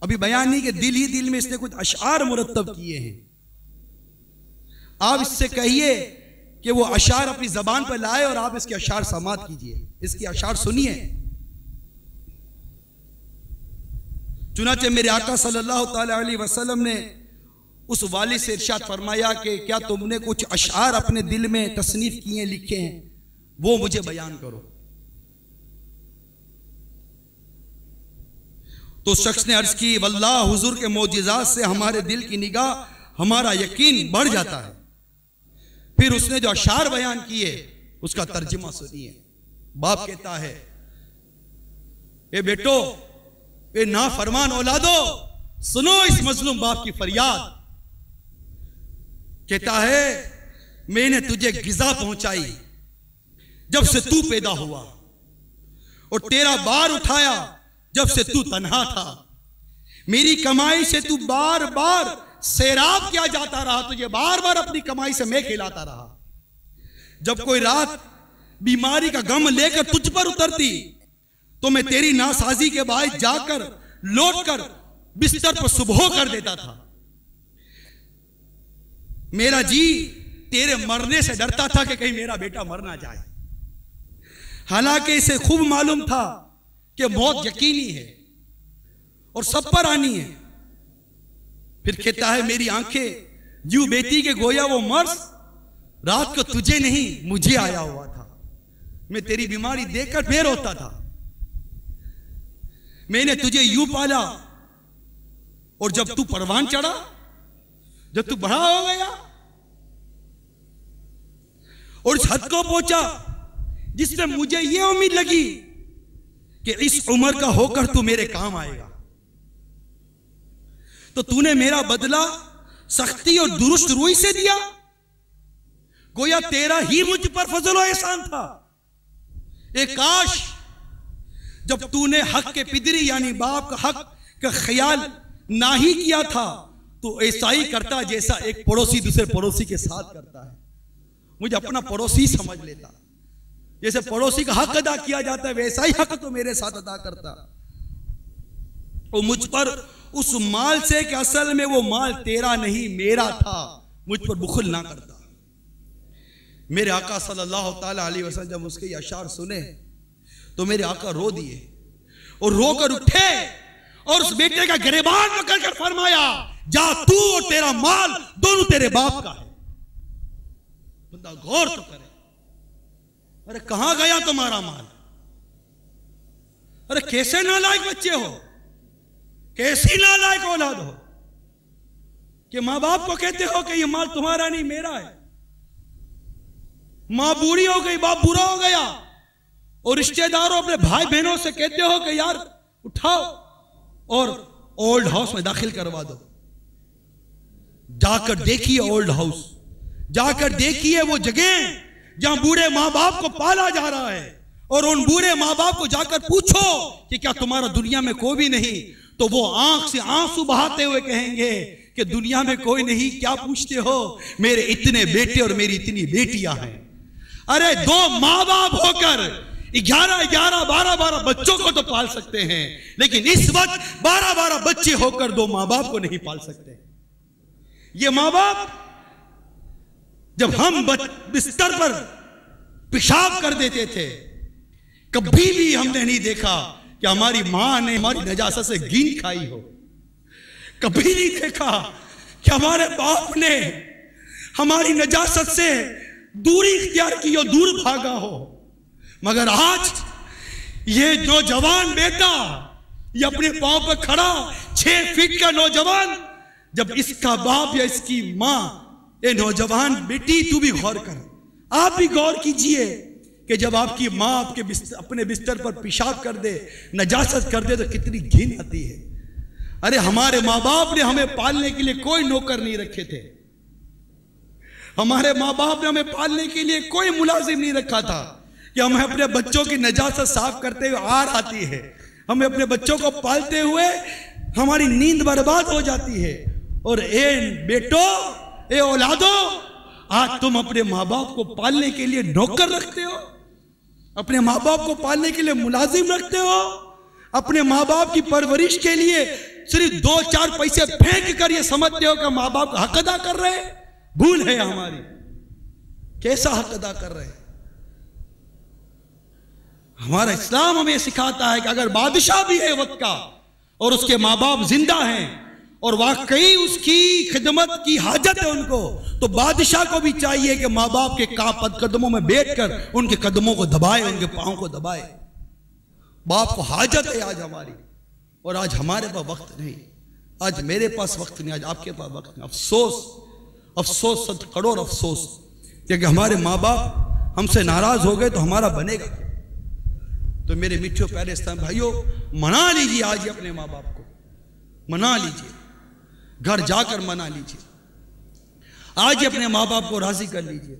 अभी बयान नहीं कि दिल ही दिल में इसने कुछ अशआर मुरत्तब किए हैं। आप इससे कहिए कि वो अशार अपनी जबान पर लाए और आप इसके अशार समात कीजिए, इसकी अशार सुनिए। चुनाचे मेरे आका सल्लल्लाहु अलैहि वसल्लम ने उस वालिद से इरशाद फरमाया कि क्या तुमने कुछ अशार अपने दिल में तसनीफ किए, लिखे हैं, वो मुझे बयान करो। तो शख्स ने अर्ज की, वल्लाह हुजूर के मोजिज़ात से हमारे दिल की निगाह, हमारा यकीन बढ़ जाता है। फिर उसने जो अशार बयान किए उसका तर्जुमा सुनिए। बाप कहता है, ए बेटो, ए नाफरमान औलादो, सुनो इस मजलूम बाप की फरियाद। कहता है मैंने तुझे गिजा पहुंचाई जब से तू पैदा हुआ, और तेरा बार उठाया जब से तू तन्हा था। मेरी कमाई से तू बार बार सैराब किया जाता रहा, तुझे बार बार अपनी कमाई से मैं खिलाता रहा। जब कोई रात बीमारी का गम लेकर तुझ पर उतरती तो मैं तेरी नासाजी के बायस जाकर लौटकर बिस्तर पर सुबह कर देता था। मेरा जी तेरे मरने से डरता था कि कहीं मेरा बेटा मर ना जाए। हालांकि इसे खूब मालूम था कि मौत यकीनी है और सब पर आनी है। फिर कहता है मेरी आंखें यूं बेटी के गोया वो मर्ज रात को तुझे नहीं मुझे आया हुआ था। मैं तेरी बीमारी देखकर बेर होता था। मैंने तुझे यूं पाला, और जब तू परवान चढ़ा, जब तू बड़ा हो गया और इस हद को पहुंचा जिससे मुझे यह उम्मीद लगी कि इस उम्र का होकर तू मेरे काम आएगा, तो तूने मेरा बदला सख्ती और दुरुस्त रूई से दिया। गोया तेरा ही मुझ पर फजल और एहसान था। एक काश जब तूने हक के पिदरी यानी बाप का हक का ख्याल ना ही किया था तो ऐसा ही करता जैसा एक पड़ोसी दूसरे पड़ोसी के साथ करता है। मुझे अपना पड़ोसी समझ लेता, जैसे पड़ोसी का हक अदा किया जाता है वैसा ही हक तो मेरे साथ अदा करता। और मुझ पर उस माल से कि असल में वो माल तेरा नहीं मेरा था, मुझ पर बुखल ना करता। मेरे आका सल्लल्लाहु ताला अलैहि वसल्लम जब उसके ये अशार सुने तो मेरे आका रो दिए और रोकर उठे और उस बेटे का गिरबान पकड़कर फरमाया, जा तू और तेरा माल दोनों तेरे बाप का है। बंदा गौर तो करे, अरे कहां गया तुम्हारा माल? अरे कैसे नालायक बच्चे हो, कैसी नालायक औलाद हो कि मां बाप को कहते हो कि ये माल तुम्हारा नहीं मेरा है। मां बूढ़ी हो गई, बाप बुरा हो गया, और रिश्तेदारों अपने भाई बहनों से कहते हो कि यार उठाओ और ओल्ड हाउस में दाखिल करवा दो। जाकर देखिए ओल्ड हाउस, जाकर देखिए वो जगह जहां बूढ़े मां बाप को पाला जा रहा है, और उन बूढ़े मां बाप को जाकर पूछो कि क्या तुम्हारा दुनिया में कोई भी नहीं, तो वो आंख से आंसू बहाते हुए कहेंगे कि दुनिया में कोई नहीं, क्या पूछते हो, मेरे इतने बेटे और मेरी इतनी बेटियां हैं। अरे दो माँ बाप होकर 11-11, 12-12 बच्चों को तो पाल सकते हैं, लेकिन इस वक्त 12-12 बच्चे होकर दो माँ बाप को नहीं पाल सकते। ये माँ बाप जब हम बिस्तर पर पेशाब कर देते थे, कभी भी हमने नहीं देखा कि हमारी मां ने हमारी नजासत से गीन खाई हो। कभी नहीं देखा कि हमारे बाप ने हमारी नजासत से दूरी इख्तियार की हो, दूर भागा हो। मगर आज ये नौजवान बेटा, ये अपने पांव पर खड़ा 6 फीट का नौजवान, जब इसका बाप या इसकी मां, ये नौजवान बेटी तू भी गौर कर, आप भी गौर कीजिए कि जब आपकी मां आपके अपने बिस्तर पर पेशाब कर दे, नजासत कर दे, तो कितनी घिन आती है। अरे हमारे माँ बाप ने हमें पालने के लिए कोई नौकर नहीं रखे थे, हमारे माँ बाप ने हमें पालने के लिए कोई मुलाजिम नहीं रखा था कि हमें अपने बच्चों की नजासत साफ करते हुए आर आती है, हमें अपने बच्चों को पालते हुए हमारी नींद बर्बाद हो जाती है। और ए बेटो, ए औलादो, आज तुम अपने माँ बाप को पालने के लिए नौकर रखते हो, अपने माँ बाप को पालने के लिए मुलाजिम रखते हो, अपने माँ बाप की परवरिश के लिए सिर्फ 2-4 पैसे फेंक कर ये समझते हो कि माँ बाप का हक अदा कर रहे हैं। भूल है हमारी, कैसा हक अदा कर रहे हैं। हमारा इस्लाम हमें सिखाता है कि अगर बादशाह भी है वक्त का और उसके माँ बाप जिंदा हैं और वाकई उसकी खिदमत की हाजत है उनको, तो बादशाह को भी चाहिए कि माँ बाप के कदमों में बैठकर उनके कदमों को दबाए, उनके पांव को दबाए। बाप को हाजत है आज हमारी, और आज हमारे पास वक्त नहीं, आज मेरे पास वक्त नहीं, आज आपके पास वक्त नहीं। अफसोस, अफसोस, 100 करोड़ अफसोस, क्योंकि हमारे माँ बाप हमसे नाराज हो गए तो हमारा बनेगा। तो मेरे मिठियों प्यारे इस्लाम भाइयों, मना लीजिए आज अपने माँ बाप को, मना लीजिए, घर जाकर मना लीजिए, आज ही अपने माँ बाप को राजी कर लीजिए।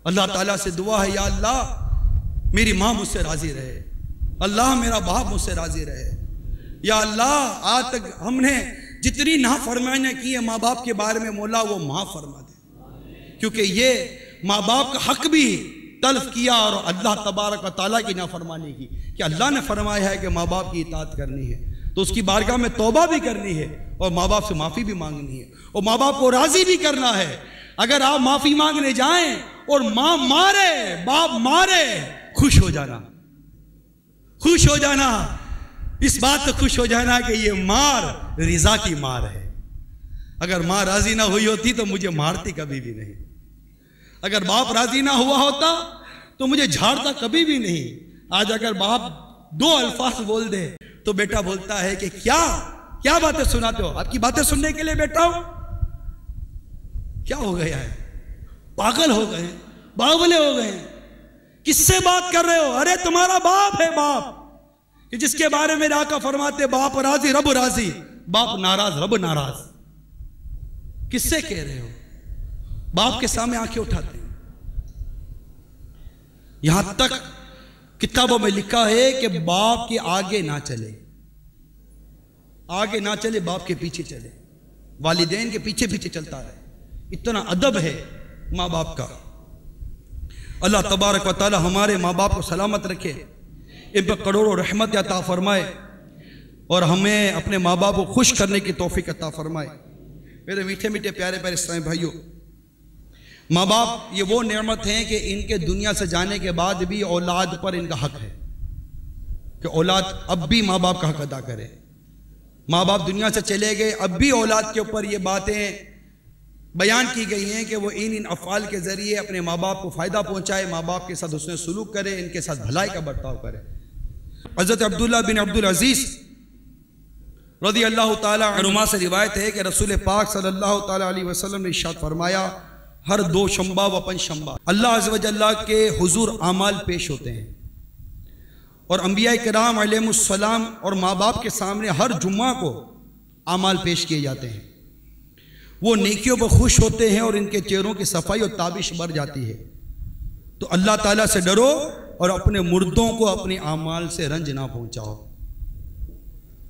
अल्लाह ताला से दुआ है, या अल्लाह मेरी माँ मुझसे राजी रहे, अल्लाह मेरा बाप मुझसे राजी रहे, या अल्लाह आज तक हमने जितनी नाफरमानियां की है माँ बाप के बारे में, मौला वो माफ फरमा दे, क्योंकि ये माँ बाप का हक भी तल्फ किया और अल्लाह तबारक व तआला की नाफरमानी की, कि अल्लाह ने फरमाया है कि माँ बाप की इताअत करनी है तो उसकी बारगाह में तौबा भी करनी है और माँ बाप से माफ़ी भी मांगनी है और माँ बाप को राज़ी भी करना है। अगर आप माफ़ी मांगने जाएं और माँ मारे, बाप मारे, खुश हो जाना, खुश हो जाना, इस बात से खुश हो जाना कि ये मार रिजा की मार है। अगर माँ राज़ी ना हुई होती तो मुझे मारती कभी भी नहीं, अगर बाप राज़ी ना हुआ होता तो मुझे झाड़ता कभी भी नहीं। आज अगर बाप दो अल्फाज बोल दे तो बेटा बोलता है कि क्या क्या बातें सुनाते हो, आपकी बातें सुनने के लिए बैठा हूं। क्या हो गया है, पागल हो गए, बावले हो गए, किससे बात कर रहे हो? अरे तुम्हारा बाप है, बाप कि जिसके बारे में आका फरमाते बाप राजी रब राजी, बाप नाराज रब नाराज। किससे कह रहे हो? बाप के सामने आंखें उठाते हैं। यहां तक किताबों में लिखा है कि बाप के आगे ना चले, आगे ना चले, बाप के पीछे चले, वालिदैन के पीछे पीछे चलता रहे। इतना अदब है माँ बाप का। अल्लाह तबारक व तआला हमारे माँ बाप को सलामत रखे, इन पर करोड़ों रहमत अता फरमाए और हमें अपने माँ बाप को खुश करने की तौफीक अता फरमाए। मेरे मीठे मीठे प्यारे प्यारे इस्लामी भाइयों, माँ बाप ये वो नेमत हैं कि इनके दुनिया से जाने के बाद भी औलाद पर इनका हक है कि औलाद अब भी माँ बाप का हक अदा करे। माँ बाप दुनिया से चले गए, अब भी औलाद के ऊपर ये बातें बयान की गई हैं कि वो इन अफ़आल के ज़रिए अपने माँ बाप को फ़ायदा पहुँचाए, माँ बाप के साथ उसने सलूक करे, इनके साथ भलाई का बर्ताव करे। हज़रत अब्दुल्लाह बिन अब्दुल अज़ीज़ रज़ी अल्लाह ताला अन्हुमा से रिवायत है कि रसूल पाक सल्लल्लाहु ताला अलैहि वसल्लम ने इरशाद फरमाया, हर दो शंबा व पंचशंबा अल्लाह अज़्ज़ व जल्ला के हुजूर आमाल पेश होते हैं और अंबिया किराम अलैहिमुस्सलाम और माँ बाप के सामने हर जुम्मा को आमाल पेश किए जाते हैं। वो नेकियों पर खुश होते हैं और इनके चेहरों की सफाई और ताबिश बढ़ जाती है। तो अल्लाह ताला से डरो और अपने मुर्दों को अपने आमाल से रंज ना पहुँचाओ।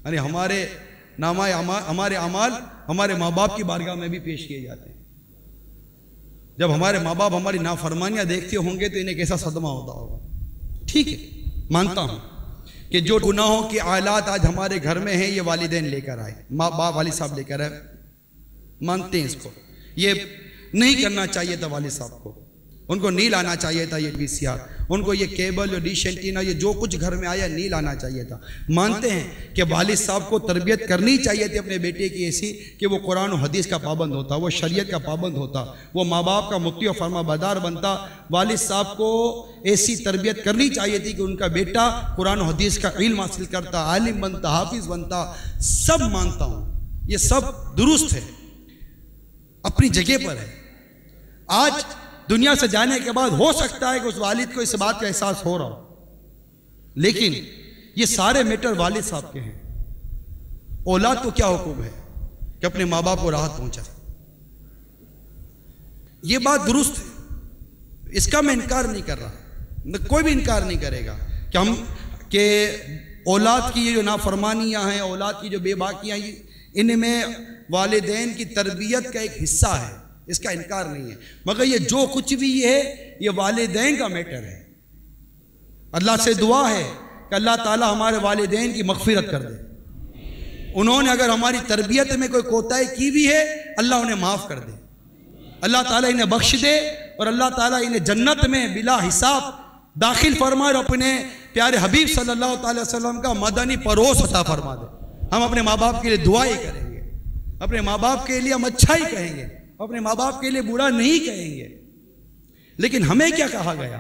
यानी हमारे अमाल हमारे माँ बाप की बारगाह में भी पेश किए जाते हैं। जब हमारे माँ बाप हमारी नाफरमानियाँ देखते होंगे तो इन्हें कैसा सदमा होता होगा। ठीक है, मानता हूँ कि जो गुनाहों की आलात आज हमारे घर में हैं ये वालिदैन लेकर आए, माँ बाप वालिद साहब लेकर आए, मानते हैं इसको। ये नहीं करना चाहिए था वालिद साहब को, उनको नहीं लाना चाहिए था ये VCR, उनको ये केबल और डिश एंटीना ये जो कुछ घर में आया नहीं लाना चाहिए था। मानते हैं कि वालिद साहब को तरबियत करनी चाहिए थी अपने बेटे की ऐसी कि वो कुरान और हदीस का पाबंद होता, वो शरीयत का पाबंद होता, वो माँ बाप का मुक्ति और फरमाबरदार बनता। वालिद साहब को ऐसी तरबियत करनी चाहिए थी कि उनका बेटा कुरान और हदीस का इल्म हासिल करता, आलिम बनता, हाफिज़ बनता। सब मानता हूँ, ये सब दुरुस्त है, अपनी जगह पर है। आज दुनिया से जाने के बाद हो सकता है कि उस वालिद को इस बात का एहसास हो रहा हो, लेकिन ये सारे मैटर वालिद साहब के हैं। औलाद को क्या हुक्म है कि अपने माँ बाप को राहत पहुंचाए। ये बात दुरुस्त है, इसका मैं इनकार नहीं कर रहा, कोई भी इनकार नहीं करेगा कि हम के औलाद की ये जो नाफरमानियाँ हैं, औलाद की जो बेबाकियाँ, इनमें वालिदैन की तरबियत का एक हिस्सा है, इसका इनकार नहीं है। मगर ये जो कुछ भी है ये वालिदैन का मैटर है। अल्लाह से दुआ है कि अल्लाह ताला हमारे वालिदैन की मग़फ़िरत कर दे। उन्होंने अगर हमारी तरबियत में कोई कोताही की भी है, अल्लाह उन्हें माफ़ कर दे, अल्लाह ताला इन्हें बख्श दे और अल्लाह ताला इन्हें जन्नत में बिला हिसाब दाखिल फरमा और अपने प्यारे हबीब सल्लल्लाहु अलैहि वसल्लम का मदनी परोस अता फरमा दे। हम अपने माँ बाप के लिए दुआ ही करेंगे, अपने माँ बाप के लिए हम अच्छा ही कहेंगे, अपने माँ बाप के लिए बुरा नहीं कहेंगे। लेकिन हमें क्या कहा गया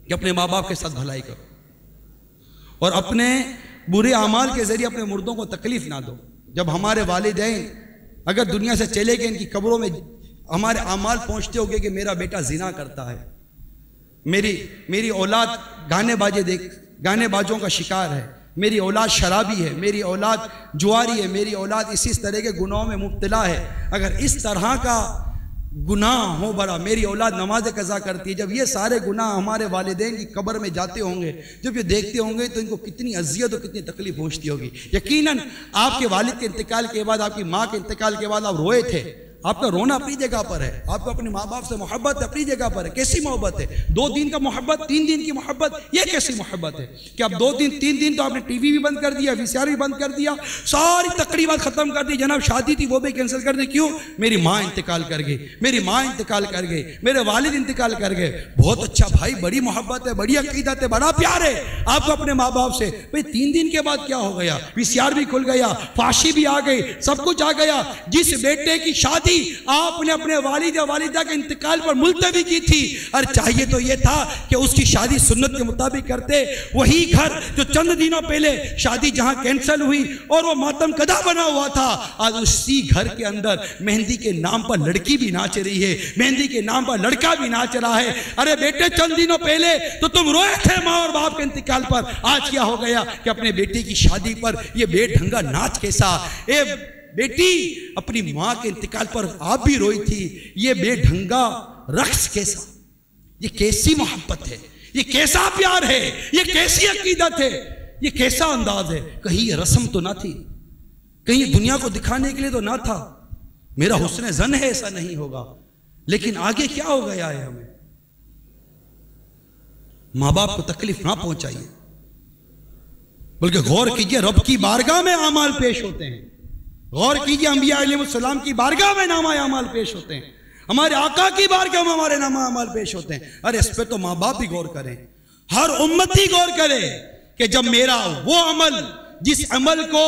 कि अपने माँ बाप के साथ भलाई करो और अपने बुरे अमाल के जरिए अपने मुर्दों को तकलीफ ना दो। जब हमारे वालिदैन अगर दुनिया से चले गए, इनकी कब्रों में हमारे अमाल पहुँचते होंगे कि मेरा बेटा जिना करता है, मेरी औलाद गाने बाजों का शिकार है, मेरी औलाद शराबी है, मेरी औलाद जुआरी है, मेरी औलाद इसी तरह के गुनाहों में मुब्तला है, अगर इस तरह का गुनाह हो बड़ा, मेरी औलाद नमाज कज़ा करती है, जब ये सारे गुनाह हमारे वालिदैन की कब्र में जाते होंगे, जब ये देखते होंगे तो इनको कितनी अजियत और कितनी तकलीफ पहुँचती होगी। यकीनन आपके वालिद के इंतकाल के बाद, आपकी माँ के इंतकाल के बाद आप रोए थे, आपका रोना अपनी जगह पर है, आपको अपने माँ बाप से मोहब्बत अपनी जगह पर है। कैसी मोहब्बत है? 2 दिन का मोहब्बत, 3 दिन की मोहब्बत, ये कैसी मोहब्बत है कि अब 2 दिन 3 दिन तो आपने टीवी भी बंद कर दिया, VCR भी बंद कर दिया, सारी तकरीबात खत्म कर दी, जनाब शादी थी वो भी कैंसिल कर दी। क्यों? मेरी माँ इंतकाल कर गई, मेरी माँ इंतकाल कर गई, मेरे वालिद इंतकाल कर गए। बहुत अच्छा भाई, बड़ी मोहब्बत है, बड़ी अकीदत है, बड़ा प्यार है आपको अपने माँ बाप से। भाई 3 दिन के बाद क्या हो गया? VCR भी खुल गया, फांसी भी आ गई, सब कुछ आ गया। जिस बेटे की शादी आपने अपने वालिद या वालिदा के इंतकाल पर मुलतवी की थी, और चाहिए तो यह था कि उसकी शादी सुन्नत के मुताबिक करते। वही घर जो चंद दिनों पहले शादी जहां कैंसिल हुई और वो मातम कदा बना हुआ था, आज उसी घर के अंदर मेहंदी के नाम पर लड़की भी नाच रही है, मेहंदी के नाम पर लड़का भी नाच रहा है। अरे बेटे, चंद दिनों पहले तो तुम रोए थे माँ और बाप के इंतकाल पर, आज क्या हो गया कि अपने बेटे की शादी पर यह बेढंगा नाच कैसा? बेटी, अपनी मां के इंतकाल पर आप भी रोई थी, ये बेढंगा रक्स कैसा? ये कैसी मोहब्बत है? ये कैसा प्यार है? ये कैसी अकीदत है? ये कैसा अंदाज है? कहीं ये रस्म तो ना थी, कहीं दुनिया को दिखाने के लिए तो ना था। मेरा हुस्न ज़न है ऐसा नहीं होगा, लेकिन आगे क्या हो गया है? हमें मां बाप को तकलीफ ना पहुंचाइए, बल्कि गौर कीजिए, रब की बारगाह में अमाल पेश होते हैं। गौर कीजिए, अंबिया अलैहिस्सलाम की बारगाह में नामा अमाल पेश होते हैं, हमारे आका की बारगाह में हमारे नामा अमाल पेश होते हैं। अरे इस पे तो माँ बाप भी गौर करें, हर उम्मती गौर करे कि जब मेरा वो अमल, जिस अमल को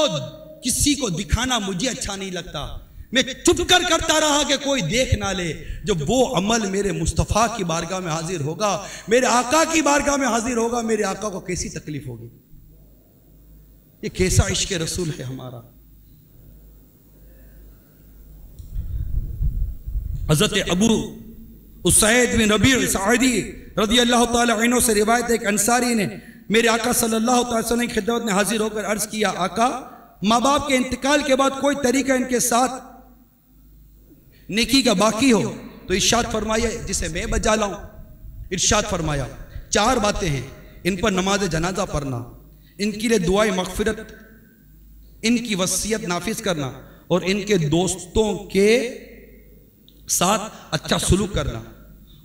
किसी को दिखाना मुझे अच्छा नहीं लगता, मैं चुप कर करता रहा कि कोई देख ना ले, जब वो अमल मेरे मुस्तफ़ा की बारगाह में हाजिर होगा, मेरे आका की बारगाह में हाजिर होगा, मेरे आका को कैसी तकलीफ होगी? ये कैसा इश्क रसूल है हमारा। हज़रत अबू उसैद बिन रबी सादी रज़ी अल्लाह तआला अन्हु से रिवायत है, एक अंसारी ने मेरे आका सल्लल्लाहु अलैहि वसल्लम की खिदमत में हाजिर होकर अर्ज किया, आका, माँ बाप के इंतकाल के बाद कोई तरीका इनके साथ नेकी का बाकी हो तो इरशाद फरमाइए जिसे मैं बजा लाऊं। इरशाद फरमाया 4 बातें हैं, इन पर नमाज जनाजा पढ़ना, इनके लिए दुआए मगफिरत, इनकी वसीयत नाफिज करना और इनके दोस्तों के साथ अच्छा सुलूक करना,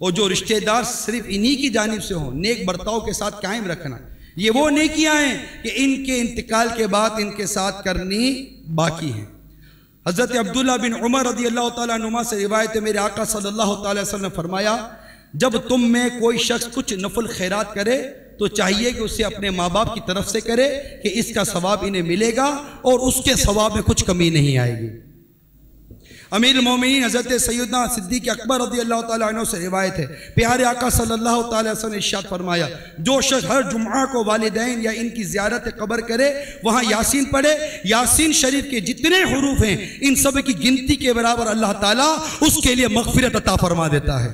और जो रिश्तेदार सिर्फ इन्हीं की जानिब से हो नेक बर्ताव के साथ कायम रखना। ये वो नेकियां हैं कि इनके इंतकाल के बाद इनके साथ करनी बाकी हैं। हज़रत अब्दुल्ला बिन उमर रज़ी अल्लाह तआला अन्हुमा से रिवायत है, मेरे आका सल्लल्लाहु अलैहि वसल्लम ने फरमाया, जब तुम में कोई शख्स कुछ नफल खैरात करे तो चाहिए कि उसे अपने माँ बाप की तरफ से करे कि इसका सवाब इन्हें मिलेगा और उसके सवाब में कुछ कमी नहीं आएगी। अमीर मोमिनीन हज़रत सैयदना सिद्दीक़ अकबर रज़ी अल्लाह तआला अन्हु से रिवायत है, प्यारे आका सल्लल्लाहु अलैहि वसल्लम ने इरशाद फरमाया, जो शख्स हर जुम्आ को वालिदैन या इनकी ज़ियारत कब्र करे, वहाँ यासीन पढ़े, यासीन शरीफ के जितने हुरूफ हैं इन सब की गिनती के बराबर अल्लाह ताला उसके लिए मग़फ़िरत अता फरमा देता है।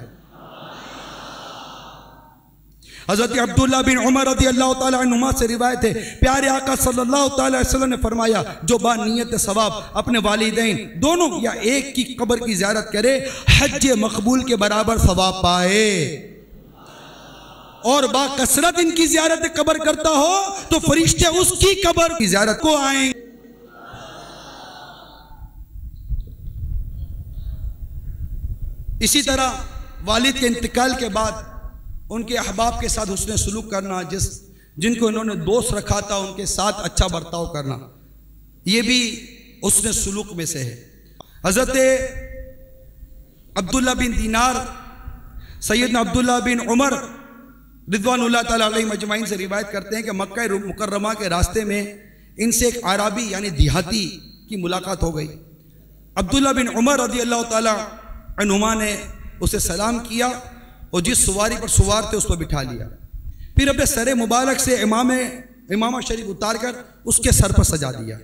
हज़रत अब्दुल्ला बिन उमर रज़ी अल्लाह तआला अन्हुमा से रिवायत है, प्यारे आका सल्लल्लाहु अलैहि वसल्लम ने फरमाया, जो बानियत सवाब अपने वालिदैन दोनों या एक की कब्र की ज़ियारत करे, हज मकबूल के बराबर सवाब पाए, और बाकसरत इनकी ज़ियारत कब्र करता हो तो फरिश्ते उसकी कब्र की ज़ियारत को आएंगे। इसी तरह वालिद के इंतकाल के बाद उनके अहबाब के साथ हुस्न सुलूक करना, जिनको उन्होंने दोस्त रखा था उनके साथ अच्छा बर्ताव करना, ये भी हुस्न सुलूक में से है। हज़रत अब्दुल्ला बिन दीनार सैयदना अब्दुल्ला बिन उमर रिज़वानुल्लाह ताला अलैहिम अजमाइन से रिवायत करते हैं कि मक्का मुकर्रमा के रास्ते में इनसे एक आराबी यानी देहाती की मुलाकात हो गई। अब्दुल्ला बिन उमर रज़ी अल्लाह ताला अन्हुमा ने उसे सलाम किया और जिस सवारी पर सवार थे उस पर बिठा लिया, फिर अपने सर मुबारक से इमामा शरीफ उतार कर उसके सर पर सजा दिया।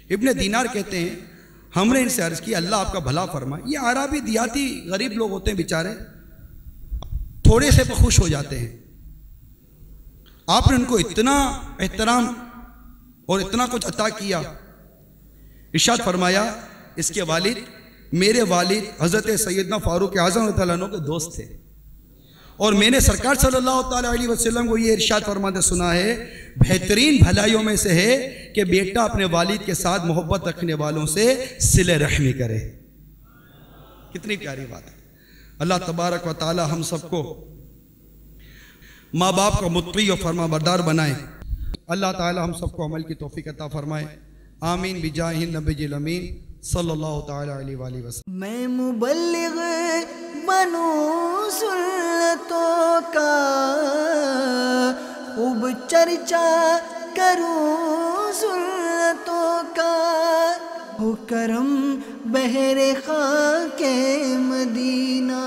इब्ने दीनार कहते हैं, हमने इनसे अर्ज किया, अल्लाह आपका भला फरमाए। ये आराबी देहाती गरीब लोग होते हैं बेचारे, थोड़े से खुश हो जाते हैं। आपने उनको इतना एहतराम और इतना कुछ अता किया। इरशाद फरमाया इसके वालिद मेरे वालिद हजरत सैयदना फारूक आज़म रज़ियल्लाहु अन्हु के दोस्त थे, और मैंने सरकार सल्लल्लाहु अलैहि वसल्लम को ये इरशाद फरमाते सुना है, बेहतरीन भलाइयों में से है कि बेटा अपने वालिद के साथ मोहब्बत रखने वालों से सिले रहमी करे। कितनी प्यारी बात है। अल्लाह तबारक व तआला हम सबको माँ बाप का मुत्ती और फरमा बरदार बनाए। अल्लाह ताला हम सबको अमल की तौफीक अता फरमाए। आमीन बिजाहि नबील अमीन सल्लल्लाहु ताला अलैहि वसल्लम। मैं मुबल्लिग बनूं सुन्नतों का, खूब चर्चा करूं सुन्नतों का, हो करम बहरे खाके मदीना।